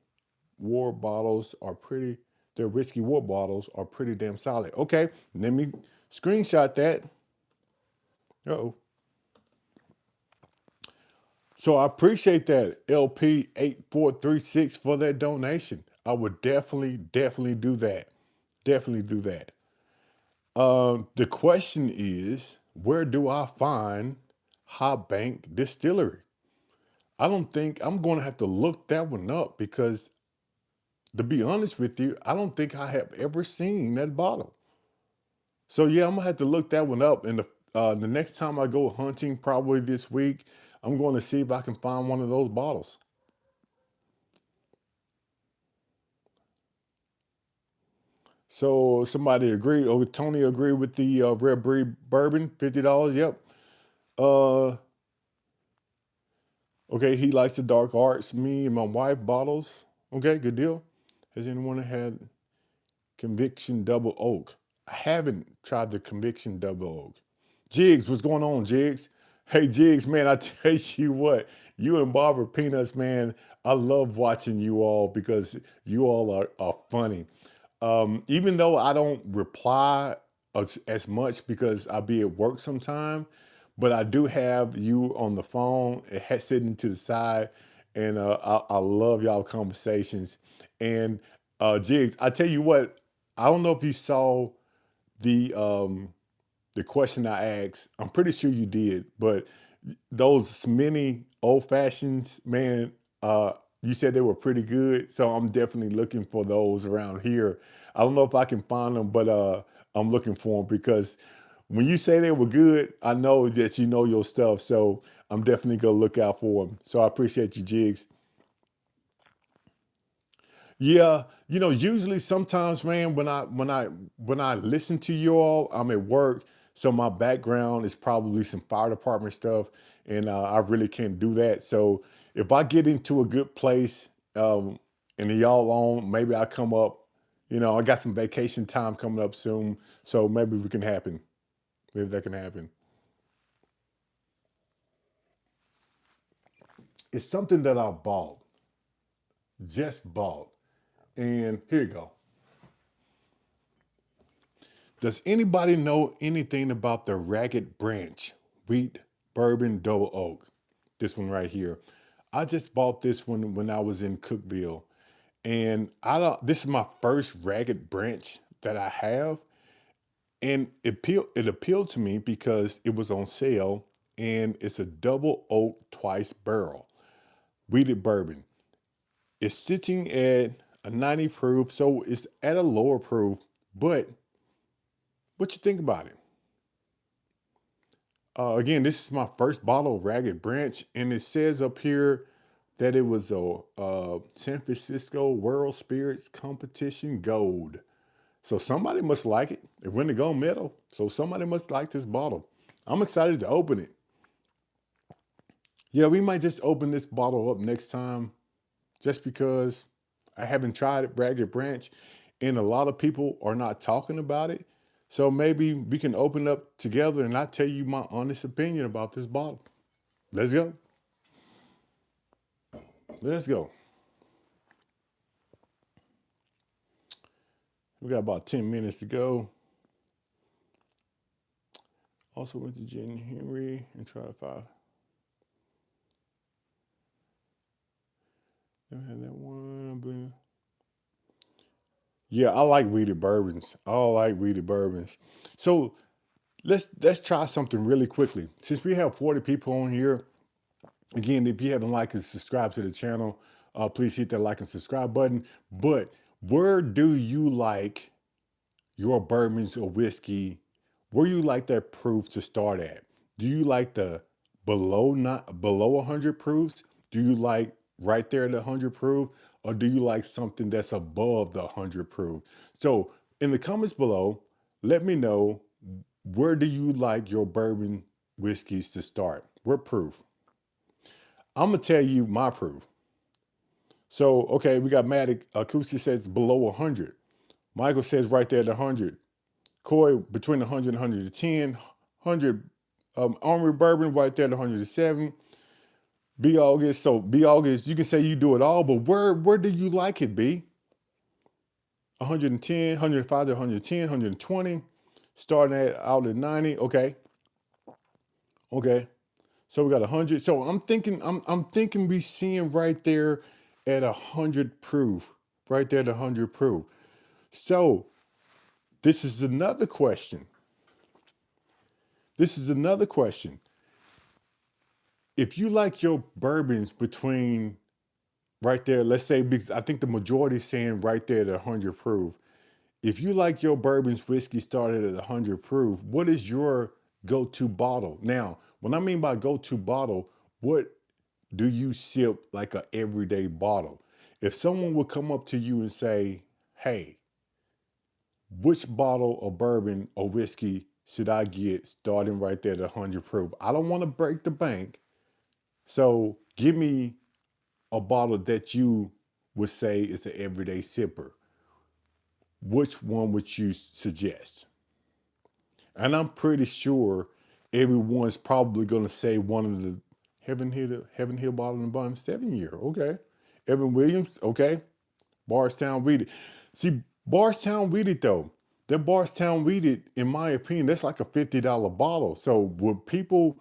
S1: war bottles are pretty. Their whiskey war bottles are pretty damn solid. Okay, let me screenshot that. Oh, so I appreciate that LP 8436 for that donation. I would definitely do that. Definitely do that. The question is, where do I find High Bank Distillery? I don't think I'm going to have to look that one up because, to be honest with you, I don't think I have ever seen that bottle. So yeah, I'm gonna have to look that one up. And the next time I go hunting, probably this week, I'm going to see if I can find one of those bottles. So somebody agree? Oh, Tony agree with the Red Breed bourbon, $50. Yep. Uh, okay, he likes the dark arts. Me and my wife bottles. Okay, good deal. Has anyone had Conviction Double Oak? I haven't tried the Conviction Double Oak. Jigs, what's going on, Jigs? Hey, Jigs, man, I tell you what, you and Barbara Peanuts, man, I love watching you all because you all are funny. Even though I don't reply as much because I be at work sometime, but I do have you on the phone, sitting to the side, and I love y'all conversations. And Jigs, I tell you what, I don't know if you saw the um, the question I asked. I'm pretty sure you did, but those mini old fashions, man, uh, you said they were pretty good. So I'm definitely looking for those around here. I don't know if I can find them, but I'm looking for them because when you say they were good, I know that you know your stuff. So I'm definitely gonna look out for them. So I appreciate you, Jigs. Yeah, usually sometimes, man, when I listen to you all, I'm at work, so my background is probably some fire department stuff, and I really can't do that. So if I get into a good place, and y'all on, maybe I come up. I got some vacation time coming up soon, so maybe we can happen. Maybe that can happen. It's something that I bought, just bought, and here you go. Does anybody know anything about the Ragged Branch Wheat Bourbon Double Oak? This one right here. I just bought this one when I was in Cookville, and I don't. This is my first Ragged Branch that I have, and it appealed to me because it was on sale, and it's a double oak twice barrel wheated bourbon. It's sitting at a 90 proof, so it's at a lower proof. But what you think about it? Again, this is my first bottle of Ragged Branch, and it says up here that it was a San Francisco World Spirits Competition Gold. So somebody must like it. It went to gold medal, so somebody must like this bottle. I'm excited to open it. Yeah, we might just open this bottle up next time, just because I haven't tried it, Ragged Branch. and a lot of people are not talking about it. So maybe we can open up together and I tell you my honest opinion about this bottle. Let's go. Let's go. We got about 10 minutes to go. Also went to Jen Henry and tried 5. Never had that one. Yeah, I like weeded bourbons. I like weeded bourbons. So let's try something really quickly. Since we have 40 people on here, again, if you haven't liked and subscribed to the channel, please hit that like and subscribe button. But where do you like your bourbons or whiskey? Where you like that proof to start at? Do you like the below 100 proofs? Do you like right there at the 100 proof? Or do you like something that's above the 100 proof? So in the comments below, let me know, where do you like your bourbon whiskeys to start? What proof? I'm gonna tell you my proof. So, okay, we got Matic. Acoustic says below 100. Michael says right there at 100. Coy between 100 and 110. 100 Armory Bourbon right there at 107. B August. So B August, you can say you do it all, but where do you like it, B? 110, 105 to 110, 120. Starting out at 90. Okay. Okay. So we got 100. So I'm thinking we seeing right there at 100 proof. Right there at 100 proof. So this is another question. This is another question. If you like your bourbons between right there, let's say, because I think the majority is saying right there at 100 proof. If you like your bourbons whiskey started at 100 proof, what is your go-to bottle? Now, when I mean by go-to bottle, what do you sip like a everyday bottle? If someone would come up to you and say, hey, which bottle of bourbon or whiskey should I get starting right there at 100 proof? I don't want to break the bank. So give me a bottle that you would say is an everyday sipper. Which one would you suggest? And I'm pretty sure everyone's probably going to say one of the Heaven Hill bottle and bond 7 year. Okay. Evan Williams. Okay. Bardstown Weeded. See, Bardstown Weeded though. That Bardstown Weeded, in my opinion, that's like a $50 bottle. So would people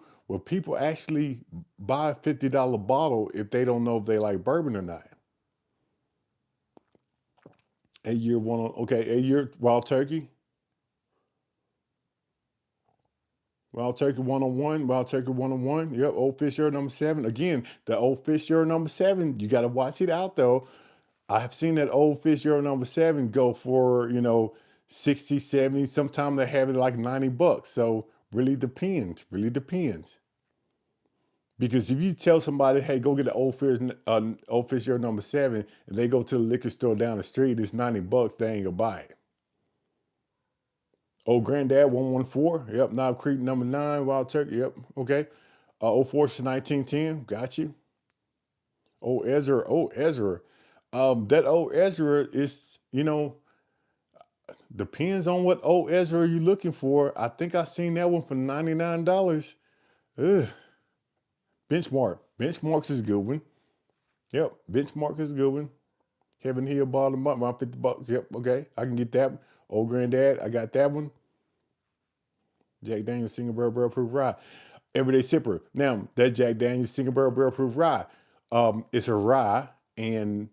S1: actually buy a $50 bottle if they don't know if they like bourbon or not? A year one. Okay, a year Wild Turkey. Wild Turkey 101, Wild Turkey 101. Yep, Old Fish Earl number 7. Again, the Old Fish Earl number 7, you got to watch it out though. I have seen that Old Fish Earl number 7 go for, 60, 70. Sometimes they have it like $90. So really depends. Really depends. Because if you tell somebody, hey, go get the Old Fish Earl number 7, and they go to the liquor store down the street, it's $90, they ain't gonna buy it. Old Granddad 114. Yep. Knob Creek number 9. Wild Turkey. Yep. Okay. Old Force 1910. Got you. Old Ezra. Old Ezra. That Old Ezra is, depends on what Old Ezra you're looking for. I think I seen that one for $99. Ugh. Benchmark. Benchmarks is a good one. Yep. Benchmark is a good one. Heaven Hill bottom up around $50. Yep. Okay. I can get that one. Old Granddad. I got that one. Jack Daniels Single Barrel Proof Rye. Everyday sipper. Now, that Jack Daniels Single Barrel Proof Rye, it's a rye, and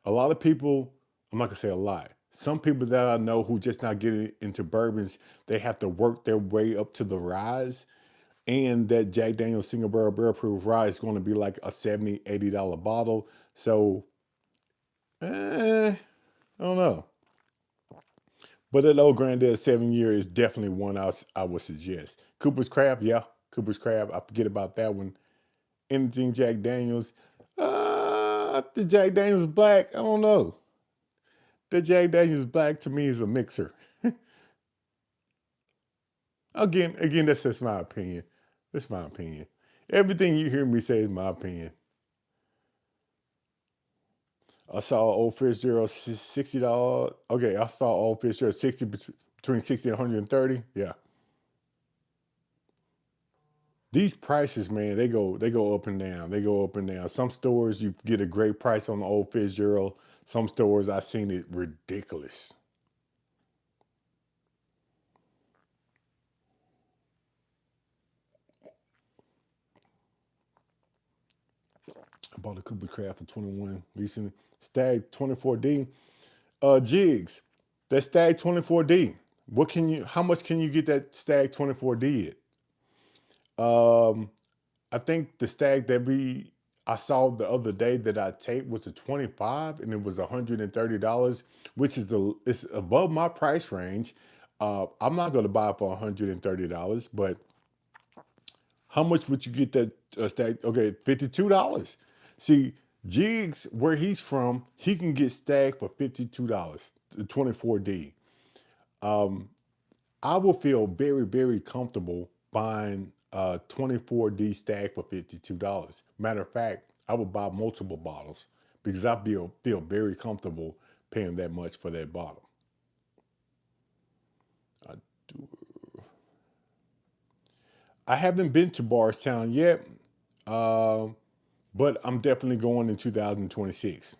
S1: a lot of people, I'm not gonna say a lot, some people that I know who just not getting into bourbons, they have to work their way up to the ryes, and that Jack Daniels Single Barrel Proof Rye is going to be like a $70, $80 bottle. So, I don't know. But that Old Granddad 7 year is definitely one I would suggest. Cooper's Crab, yeah, Cooper's Crab. I forget about that one. Anything Jack Daniels. The Jack Daniels Black, I don't know. The Jack Daniels Black to me is a mixer. Again, that's just my opinion. That's my opinion. Everything you hear me say is my opinion. I saw Old Fitzgerald $60. Okay, I saw Old Fitzgerald between 60 and 130. Yeah. These prices, man, they go up and down. They go up and down. Some stores you get a great price on the Old Fitzgerald. Some stores I seen it ridiculous. I bought a Cooper Craft for 21 recently. Stag 24D. Jigs. That Stag 24D. How much can you get that Stag 24D at? I think the stag that I saw the other day that I taped was a 25 and it was $130, which is it's above my price range. I'm not going to buy it for $130, but how much would you get that stag? Okay, $52. See, Jigs, where he's from, he can get stag for $52, the 24D. Um, I will feel very, very comfortable buying a 24D stag for $52. Matter of fact, I would buy multiple bottles because I feel very comfortable paying that much for that bottle. I do. I haven't been to Bardstown yet, uh, but I'm definitely going in 2026.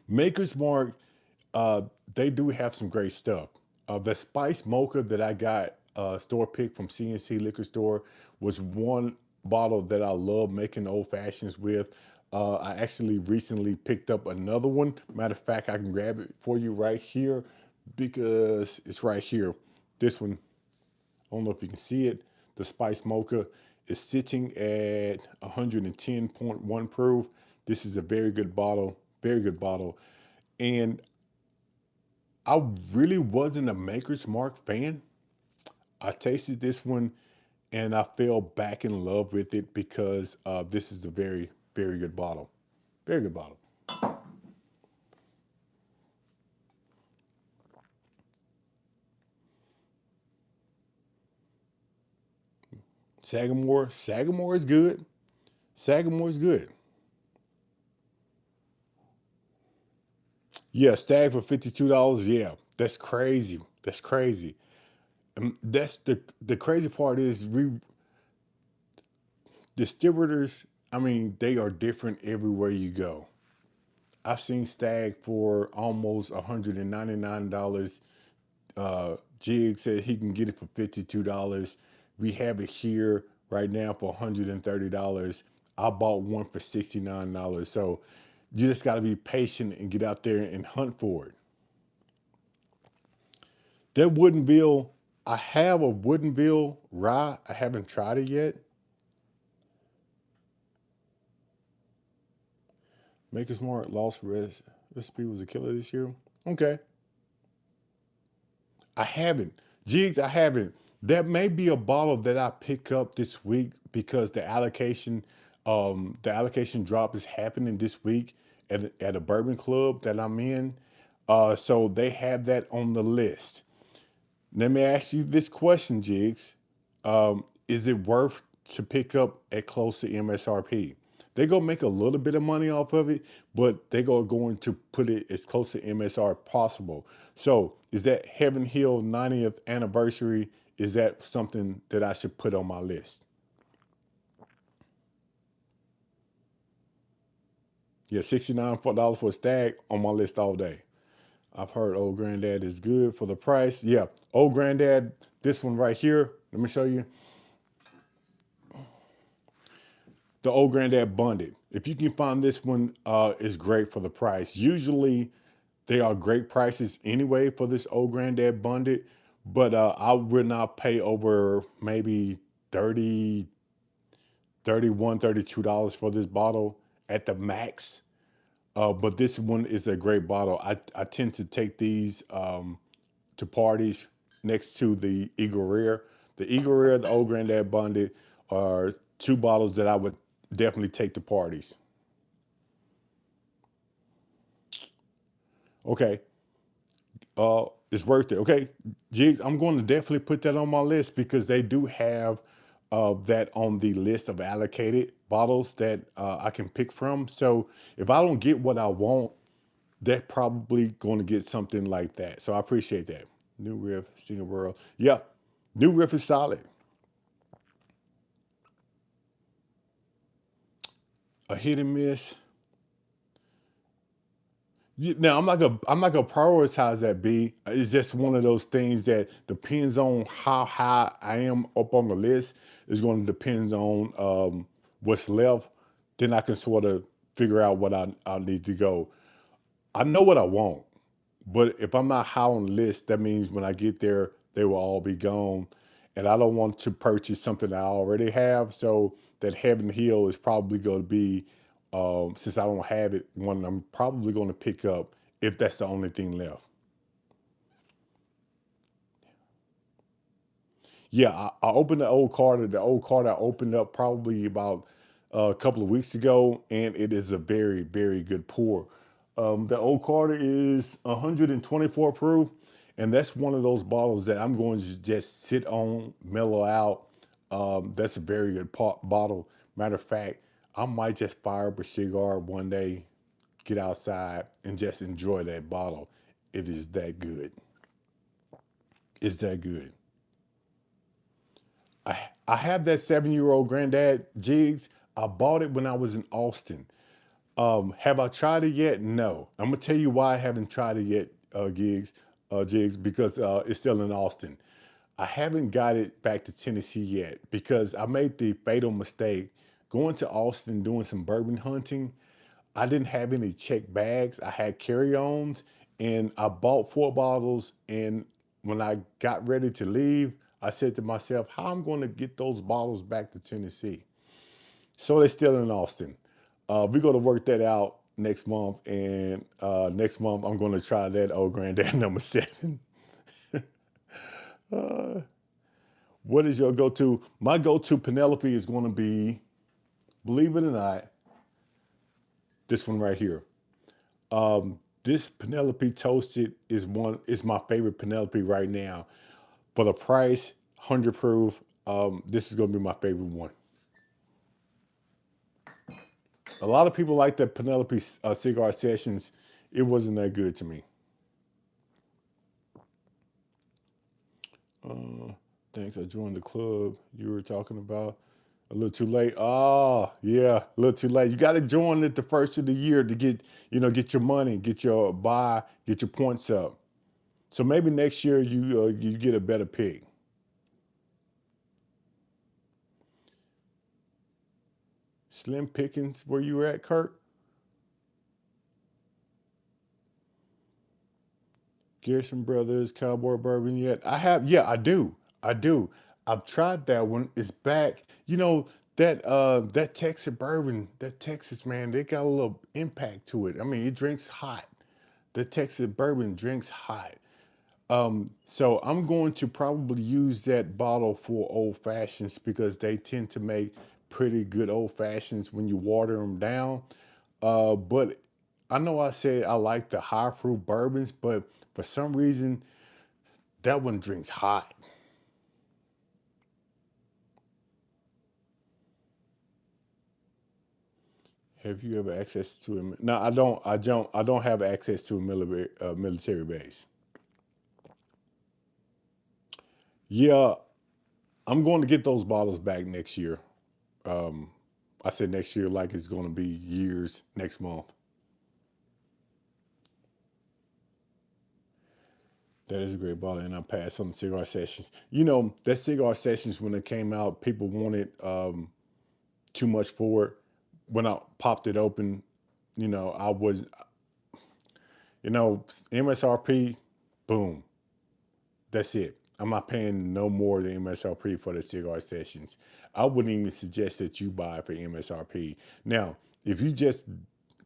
S1: Maker's Mark, uh, they do have some great stuff. The spice mocha that I got store pick from CNC Liquor Store was one bottle that I love making old fashions with. I actually recently picked up another one. Matter of fact, I can grab it for you right here because it's right here. This one, I don't know if you can see it. The spice mocha is sitting at 110.1 proof. This is a very good bottle, very good bottle. And I really wasn't a Maker's Mark fan. I tasted this one and I fell back in love with it because this is a very, very good bottle. Very good bottle. Sagamore is good. Sagamore is good. Yeah, Stag for $52. Yeah, that's crazy. That's crazy. And that's the crazy part is distributors. I mean, they are different everywhere you go. I've seen Stag for almost $199. Jig said he can get it for $52. We have it here right now for $130. I bought one for $69. So you just got to be patient and get out there and hunt for it. That Woodenville, I have a Woodenville rye. I haven't tried it yet. Maker's Mark Lost Recipe was a killer this year. Okay. I haven't. Jigs, I haven't. That may be a bottle that I pick up this week because the allocation drop is happening this week at a bourbon club that I'm in. So they have that on the list. Let me ask you this question, Jigs. Is it worth to pick up at close to MSRP? They're gonna make a little bit of money off of it, but going to put it as close to MSR possible. So is that Heaven Hill 90th anniversary? Is that something that I should put on my list? Yeah, $69 for a stag on my list all day. I've heard Old Granddad is good for the price. Yeah, Old Granddad, this one right here. Let me show you. The Old Granddad Bonded. If you can find this one, is great for the price. Usually, they are great prices anyway for this Old Granddad Bonded, but I would not pay over maybe 30, 31, $32 for this bottle at the max. But this one is a great bottle. I tend to take these to parties next to the Eagle Rare. The Eagle Rare, the Old Granddad Bonded are two bottles that I would definitely take to parties. Okay, it's worth it. Okay, Jigs, I'm going to definitely put that on my list because they do have that on the list of allocated bottles that I can pick from. So if I don't get what I want, they're probably going to get something like that. So I appreciate that. New riff, single world. Yeah, new riff is solid. A hit and miss. Now I'm not gonna prioritize that B. It's just one of those things that depends on how high I am up on the list. It's going to depend on what's left. Then I can sort of figure out what I need to go. I know what I want, but if I'm not high on the list, that means when I get there, they will all be gone. And I don't want to purchase something I already have. So that Heaven Hill is probably going to be, since I don't have it, one I'm probably going to pick up if that's the only thing left. Yeah, I opened the old card. The old card I opened up probably about a couple of weeks ago, and it is a very, very good pour. The old Carter is 124 proof, and that's one of those bottles that I'm going to just sit on, mellow out. That's a very good bottle. Matter of fact, I might just fire up a cigar one day, get outside, and just enjoy that bottle. It is that good. It's that good. I have that 7-year-old granddad jigs. I bought it when I was in Austin. Have I tried it yet? No. I'm gonna tell you why I haven't tried it yet, jigs, because it's still in Austin. I haven't got it back to Tennessee yet because I made the fatal mistake going to Austin doing some bourbon hunting. I didn't have any check bags. I had carry-ons, and I bought 4 bottles. And when I got ready to leave, I said to myself, "How am I going to get those bottles back to Tennessee?" So they're still in Austin. We're going to work that out next month, and next month I'm going to try that old granddad number 7. Uh, what is your go-to? My go-to Penelope is going to be, believe it or not, this one right here. This Penelope Toasted is my favorite Penelope right now. For the price, 100 proof. This is gonna be my favorite one. A lot of people like the Penelope cigar sessions. It wasn't that good to me. Uh, Thanks. I joined the club you were talking about. A little too late. Oh, yeah, a little too late. You got to join it the first of the year to get your money, get your buy, get your points up. So maybe next year you get a better pick. Slim Pickens, where you at, Kurt? Garrison Brothers, Cowboy Bourbon yet? I have, yeah, I do. I do. I've tried that one. It's back. That Texas bourbon, that Texas man, they got a little impact to it. I mean, it drinks hot. The Texas bourbon drinks hot. So I'm going to probably use that bottle for old fashions because they tend to make pretty good old fashions when you water them down. But I know I said I like the high fruit bourbons, but for some reason that one drinks hot. Have you ever access to a? No, I don't. I don't. I don't have access to a military base. Yeah, I'm going to get those bottles back next year. Um, I said next year, like it's going to be years next month. That is a great bottle, and I passed on the cigar sessions. That cigar sessions when it came out, people wanted too much for it. When I popped it open, I was, MSRP, boom, that's it. I'm not paying no more than MSRP for the cigar sessions. I wouldn't even suggest that you buy for MSRP. Now, if you just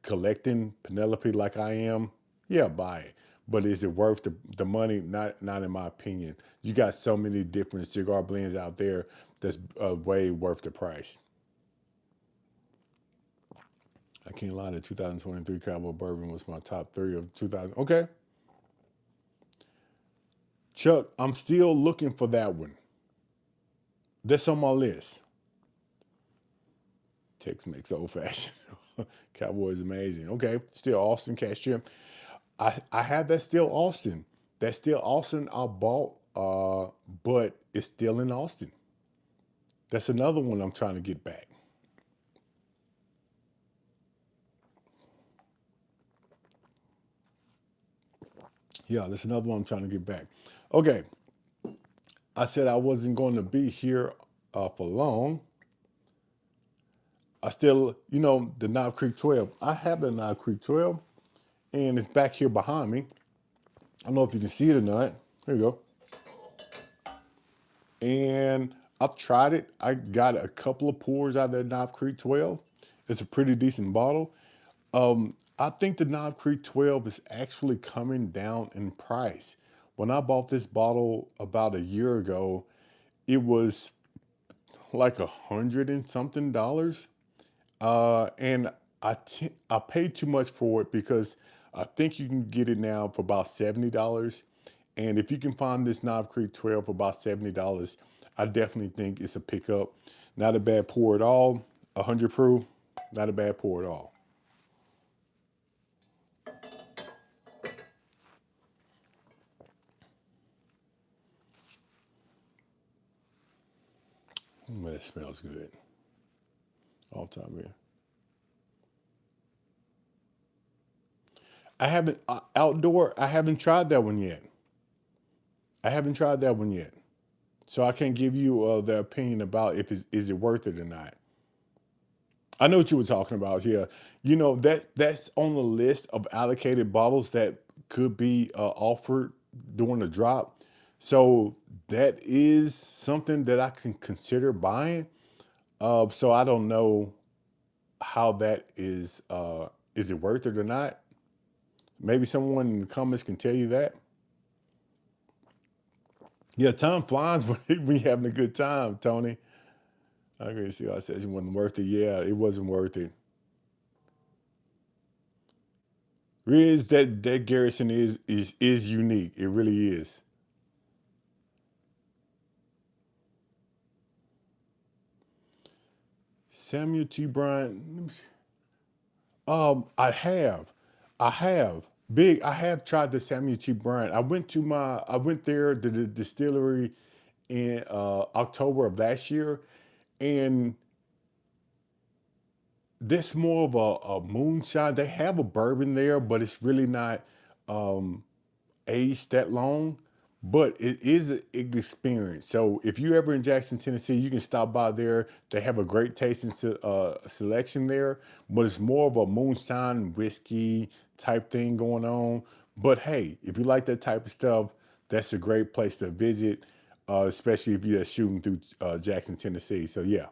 S1: collecting Penelope like I am, yeah, buy it. But is it worth the money? Not in my opinion. You got so many different cigar blends out there that's way worth the price. I can't lie. The 2023 Cowboy Bourbon was my top 3 of 2000. Okay, Chuck, I'm still looking for that one. That's on my list. Tex Mex old fashioned. Cowboys amazing. Okay, still Austin cashier. I have that still Austin. That's still Austin I bought, but it's still in Austin. That's another one I'm trying to get back. Yeah, that's another one I'm trying to get back. Okay, I said I wasn't going to be here for long. I still, the Knob Creek 12. I have the Knob Creek 12, and it's back here behind me. I don't know if you can see it or not. Here you go. And I've tried it. I got a couple of pours out of that Knob Creek 12. It's a pretty decent bottle. I think the Knob Creek 12 is actually coming down in price. When I bought this bottle about a year ago, it was like $100 and something. And I paid too much for it because I think you can get it now for about $70. And if you can find this Knob Creek 12 for about $70, I definitely think it's a pickup. Not a bad pour at all. 100 proof, not a bad pour at all. That smells good. All time here. I haven't outdoor. I haven't tried that one yet. I haven't tried that one yet. So I can't give you the opinion about if is it worth it or not. I know what you were talking about. Yeah, that's on the list of allocated bottles that could be offered during the drop. So that is something that I can consider buying. So I don't know how that is. Is it worth it or not? Maybe someone in the comments can tell you that. Yeah, time flies when we having a good time, Tony. I can see. I said it wasn't worth it. Yeah, it wasn't worth it. Riz, that Garrison is unique. It really is. Samuel T. Bryant. I have big. I have tried the Samuel T. Bryant. I went there to the distillery in October of last year, and this more of a moonshine. They have a bourbon there, but it's really not. Um, aged that long, but it is an experience. So if you ever in Jackson, Tennessee, you can stop by there. They have a great tasting selection there, but it's more of a moonshine whiskey type thing going on. But hey, if you like that type of stuff, that's a great place to visit, especially if you're shooting through Jackson, Tennessee. So yeah,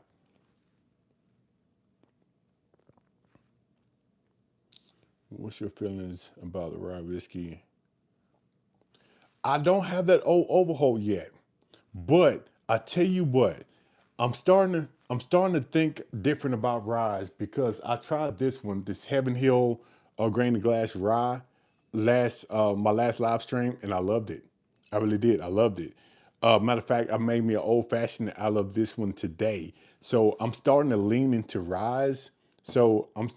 S1: what's your feelings about the rye whiskey? I don't have that old overhaul yet. But I tell you what, I'm starting to think different about ryes because I tried this one, this Heaven Hill grain of glass rye last my last live stream, and I loved it. I really did. I loved it. Matter of fact, I made me an old fashioned out of this one today. So I'm starting to lean into ryes. So I'm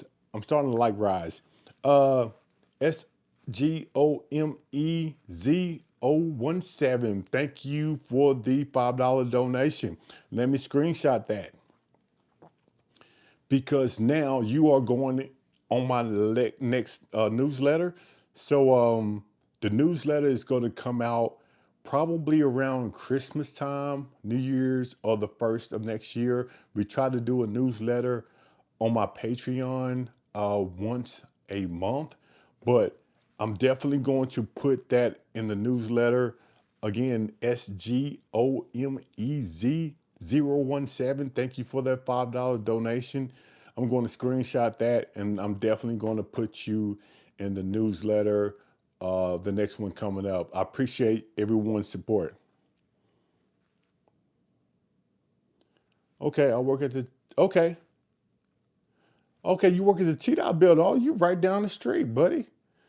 S1: starting to like ryes. SGOMEZ017. Thank you for the $5 donation. Let me screenshot that because now you are going on my next newsletter. So the newsletter is going to come out probably around Christmas time, New Year's, or the first of next year. We try to do a newsletter on my Patreon once a month, but I'm definitely going to put that in the newsletter. Again, SGOMEZ017. Thank you for that $5 donation. I'm going to screenshot that, and I'm definitely going to put you in the newsletter, the next one coming up. I appreciate everyone's support. Okay, I work at the. Okay, okay, you work at the T-Dot building. Oh, you right down the street, buddy.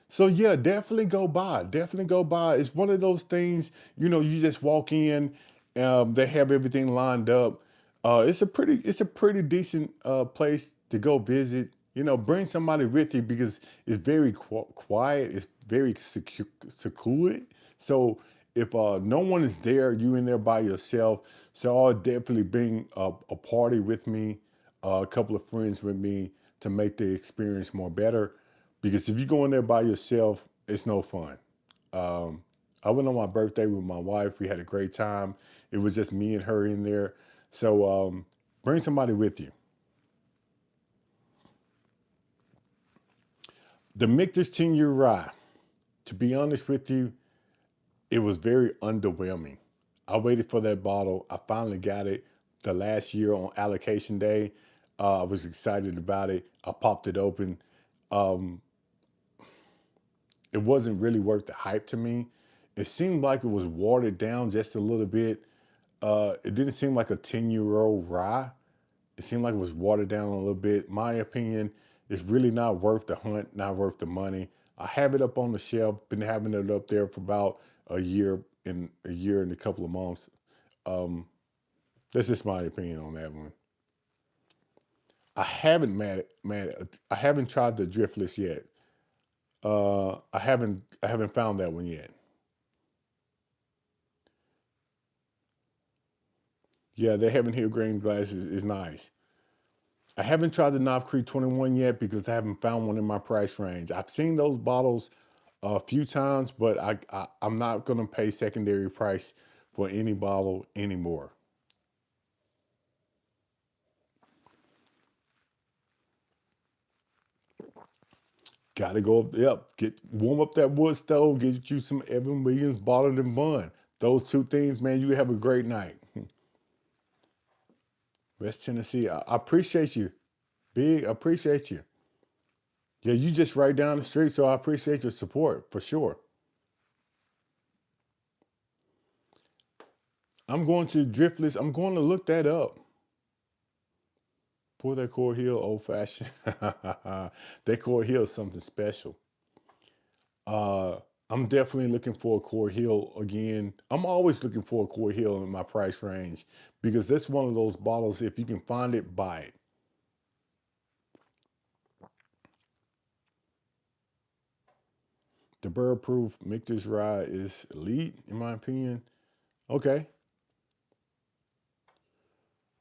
S1: So yeah, definitely go by. Definitely go by. It's one of those things, you just walk in They have everything lined up. It's a pretty decent place to go visit. You know, bring somebody with you because it's very quiet. It's very secluded. So if no one is there, you in there by yourself. So I'll definitely bring a party with me, a couple of friends with me to make the experience more better. Because if you go in there by yourself, it's no fun. Um, I went on my birthday with my wife. We had a great time. It was just me and her in there. So bring somebody with you. The Michter's 10-year rye, to be honest with you, it was very underwhelming. I waited for that bottle. I finally got it the last year on allocation day. I was excited about it. I popped it open. Um, it wasn't really worth the hype to me. It seemed like it was watered down just a little bit. It didn't seem like a 10-year-old rye. It seemed like it was watered down a little bit. My opinion, it's really not worth the hunt, not worth the money. I have it up on the shelf, been having it up there for about a year and a couple of months. Um, that's just my opinion on that one. I haven't tried the driftless yet. I haven't found that one yet. Yeah, the Heaven Hill grain glass is nice. I haven't tried the Knob Creek 21 yet because I haven't found one in my price range. I've seen those bottles a few times, but I'm not going to pay secondary price for any bottle anymore. Got to go up, yep, get warm up that wood stove, get you some Evan Williams bottled and bun. Those two things, man, you have a great night. West Tennessee, I appreciate you. Big, I appreciate you. Yeah, you just right down the street, so I appreciate your support for sure. I'm going to Driftless. I'm going to look that up. Pour that Core Hill old fashioned. That Core Hill is something special. Uh, I'm definitely looking for a Core Hill again. I'm always looking for a Core Hill in my price range because that's one of those bottles. If you can find it, buy it. The Burr Proof Michter's Rye is elite, in my opinion. Okay.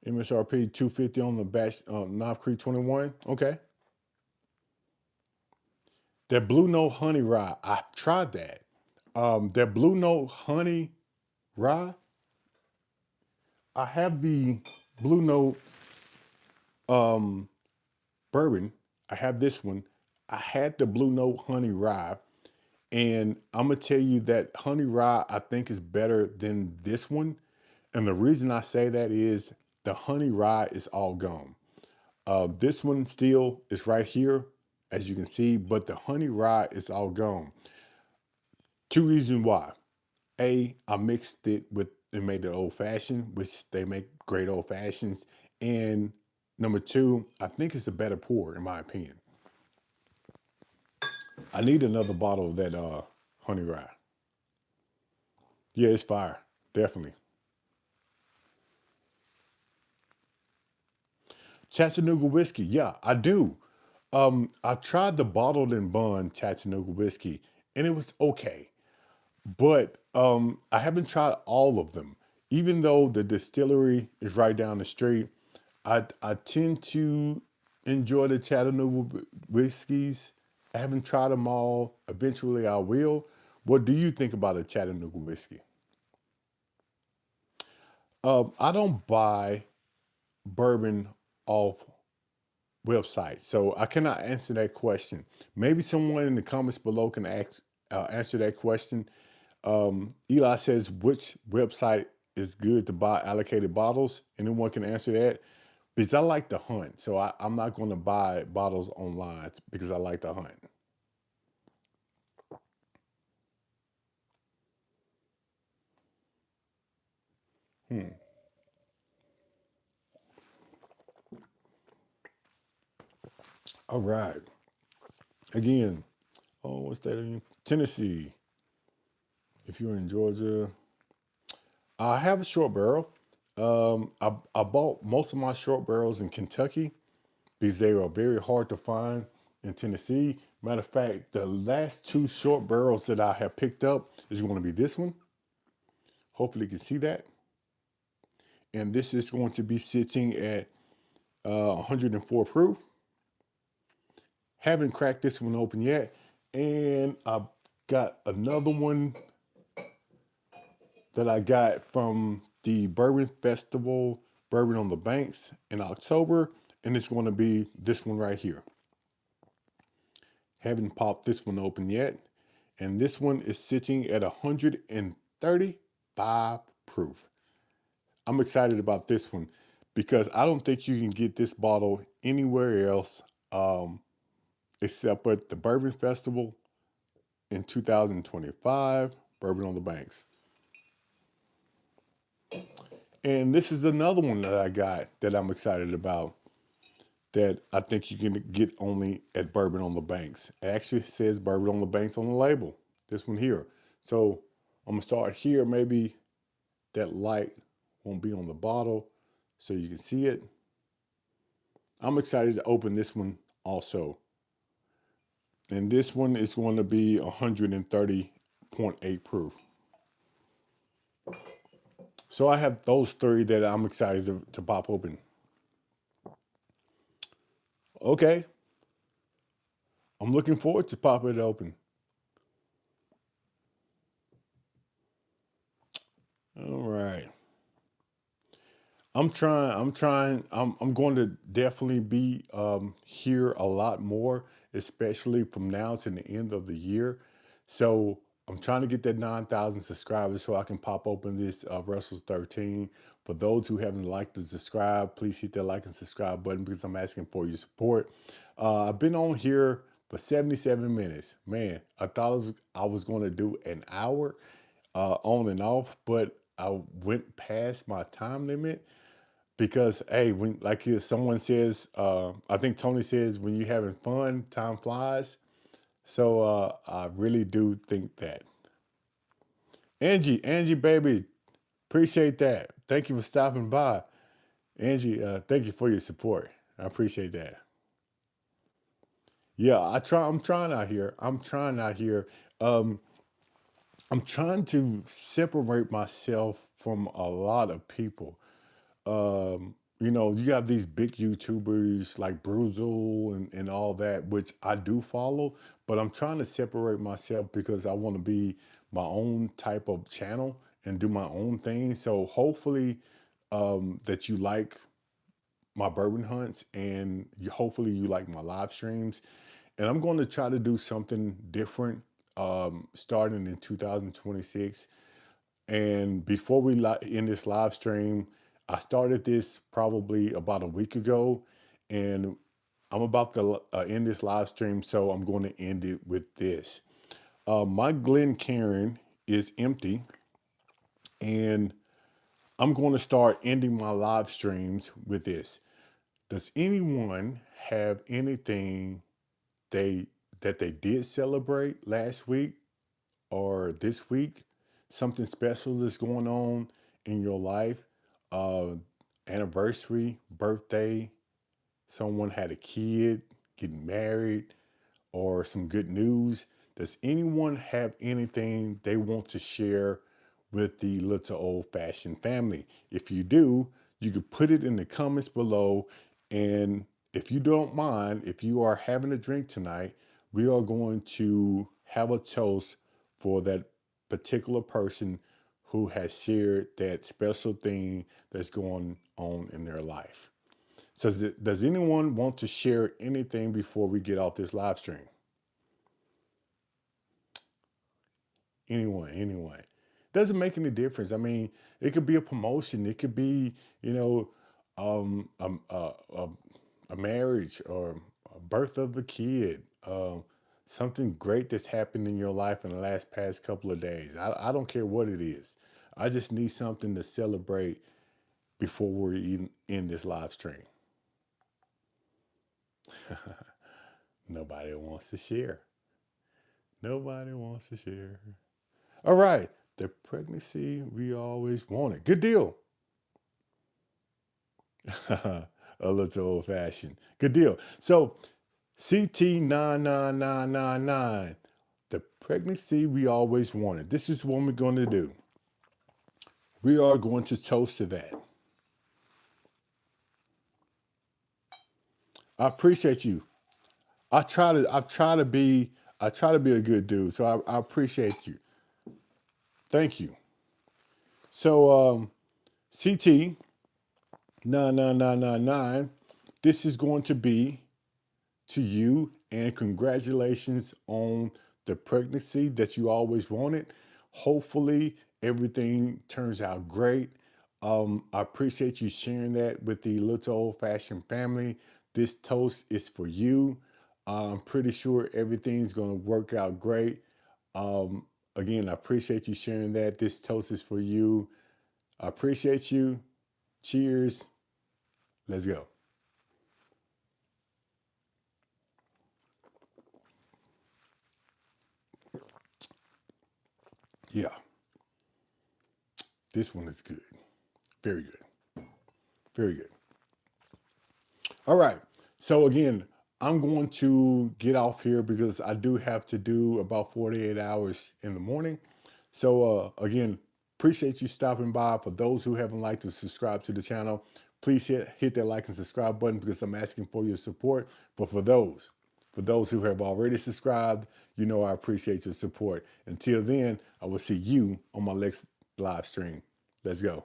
S1: MSRP 250 on the batch, Knob Creek 21. Okay. That Blue Note Honey Rye, I tried that. That Blue Note Honey Rye, I have the Blue Note um, bourbon. I have this one. I had the Blue Note Honey Rye, and I'm gonna tell you that Honey Rye I think is better than this one. And the reason I say that is the Honey Rye is all gone. This one still is right here, as you can see, but the Honey Rye is all gone. Two reasons why. I mixed it with and made it old fashioned, which they make great old fashions. And number two, I think it's a better pour, in my opinion. I need another bottle of that honey rye. Yeah, it's fire. Definitely. Chattanooga whiskey. Yeah, I do. I tried the bottled and bond Chattanooga whiskey, and it was okay. But I haven't tried all of them. Even though the distillery is right down the street, I tend to enjoy the Chattanooga whiskeys. I haven't tried them all. Eventually, I will. What do you think about a Chattanooga whiskey? I don't buy bourbon off websites, so I cannot answer that question. Maybe someone in the comments below can answer that question. Eli says, which website is good to buy allocated bottles? Anyone can answer that because I like to hunt. So I'm not going to buy bottles online because I like to hunt. Hmm. All right. Again, what's that in Tennessee? If you're in Georgia, I have a short barrel. I bought most of my short barrels in Kentucky because they are very hard to find in Tennessee. Matter of fact, the last two short barrels that I have picked up is going to be this one. Hopefully, you can see that. And this is going to be sitting at 104 proof. Haven't cracked this one open yet. And I've got another one that I got from the Bourbon Festival, Bourbon on the Banks in October. And it's going to be this one right here. Haven't popped this one open yet. And this one is sitting at 135 proof. I'm excited about this one because I don't think you can get this bottle anywhere else um, except at the Bourbon Festival in 2025, Bourbon on the Banks. And this is another one that I got that I'm excited about that I think you can get only at Bourbon on the Banks. It actually says Bourbon on the Banks on the label, this one here. So I'm gonna start here. Maybe that light won't be on the bottle so you can see it. I'm excited to open this one also. And this one is going to be 130.8 proof. So I have those three that I'm excited to pop open. Okay, I'm looking forward to popping it open. All right. I'm going to definitely be here a lot more, especially from now to the end of the year. So I'm trying to get that 9,000 subscribers so I can pop open this Russell's 13. For those who haven't liked and subscribe, please hit that like and subscribe button because I'm asking for your support. I've been on here for 77 minutes. Man, I was going to do an hour on and off, but I went past my time limit because hey, when like if someone says, I think Tony says, when you're having fun, time flies. So I really do think that. Angie, baby, appreciate that. Thank you for stopping by. Angie, thank you for your support. I appreciate that. Yeah, I'm trying out here. I'm trying out here. Um, I'm trying to separate myself from a lot of people. You got these big YouTubers like Bruzel and all that, which I do follow, but I'm trying to separate myself because I want to be my own type of channel and do my own thing. So hopefully that you like my bourbon hunts and hopefully you like my live streams. And I'm going to try to do something different starting in 2026. And before we end this live stream, I started this probably about a week ago, and I'm about to end this live stream, so I'm going to end it with this. My Glencairn is empty, and I'm going to start ending my live streams with this. Does anyone have anything they that they did celebrate last week or this week, something special that's going on in your life, uh, anniversary, birthday, someone had a kid, getting married, or some good news. Does anyone have anything they want to share with the Little Old Fashioned family? If you do, you could put it in the comments below. And if you don't mind, if you are having a drink tonight, we are going to have a toast for that particular person who has shared that special thing that's going on in their life. So, does anyone want to share anything before we get off this live stream? Anyone. Doesn't make any difference. I mean, it could be a promotion. It could be, you know, um, um, uh, uh, a marriage or a birth of a kid. Something great that's happened in your life in the last past couple of days. I don't care what it is. I just need something to celebrate before we're in this live stream. Nobody wants to share. Nobody wants to share. All right. The pregnancy we always wanted. Good deal. A little old fashioned. Good deal. So CT99999, the pregnancy we always wanted. This is what we're going to do. We are going to toast to that. I appreciate you. I try to be a good dude. So I appreciate you. Thank you. So CT 99999, this is going to be to you, and congratulations on the pregnancy that you always wanted. Hopefully everything turns out great. I appreciate you sharing that with the Little Old Fashioned family. This toast is for you. I'm pretty sure everything's going to work out great. Again, I appreciate you sharing that. This toast is for you. I appreciate you. Cheers. Let's go. Yeah, this one is good. Very good. Very good. All right. So again, I'm going to get off here because I do have to do about 48 hours in the morning. So again, appreciate you stopping by. For those who haven't liked to subscribe to the channel, please hit that like and subscribe button because I'm asking for your support. But for those who have already subscribed, you know I appreciate your support. Until then, I will see you on my next live stream. Let's go.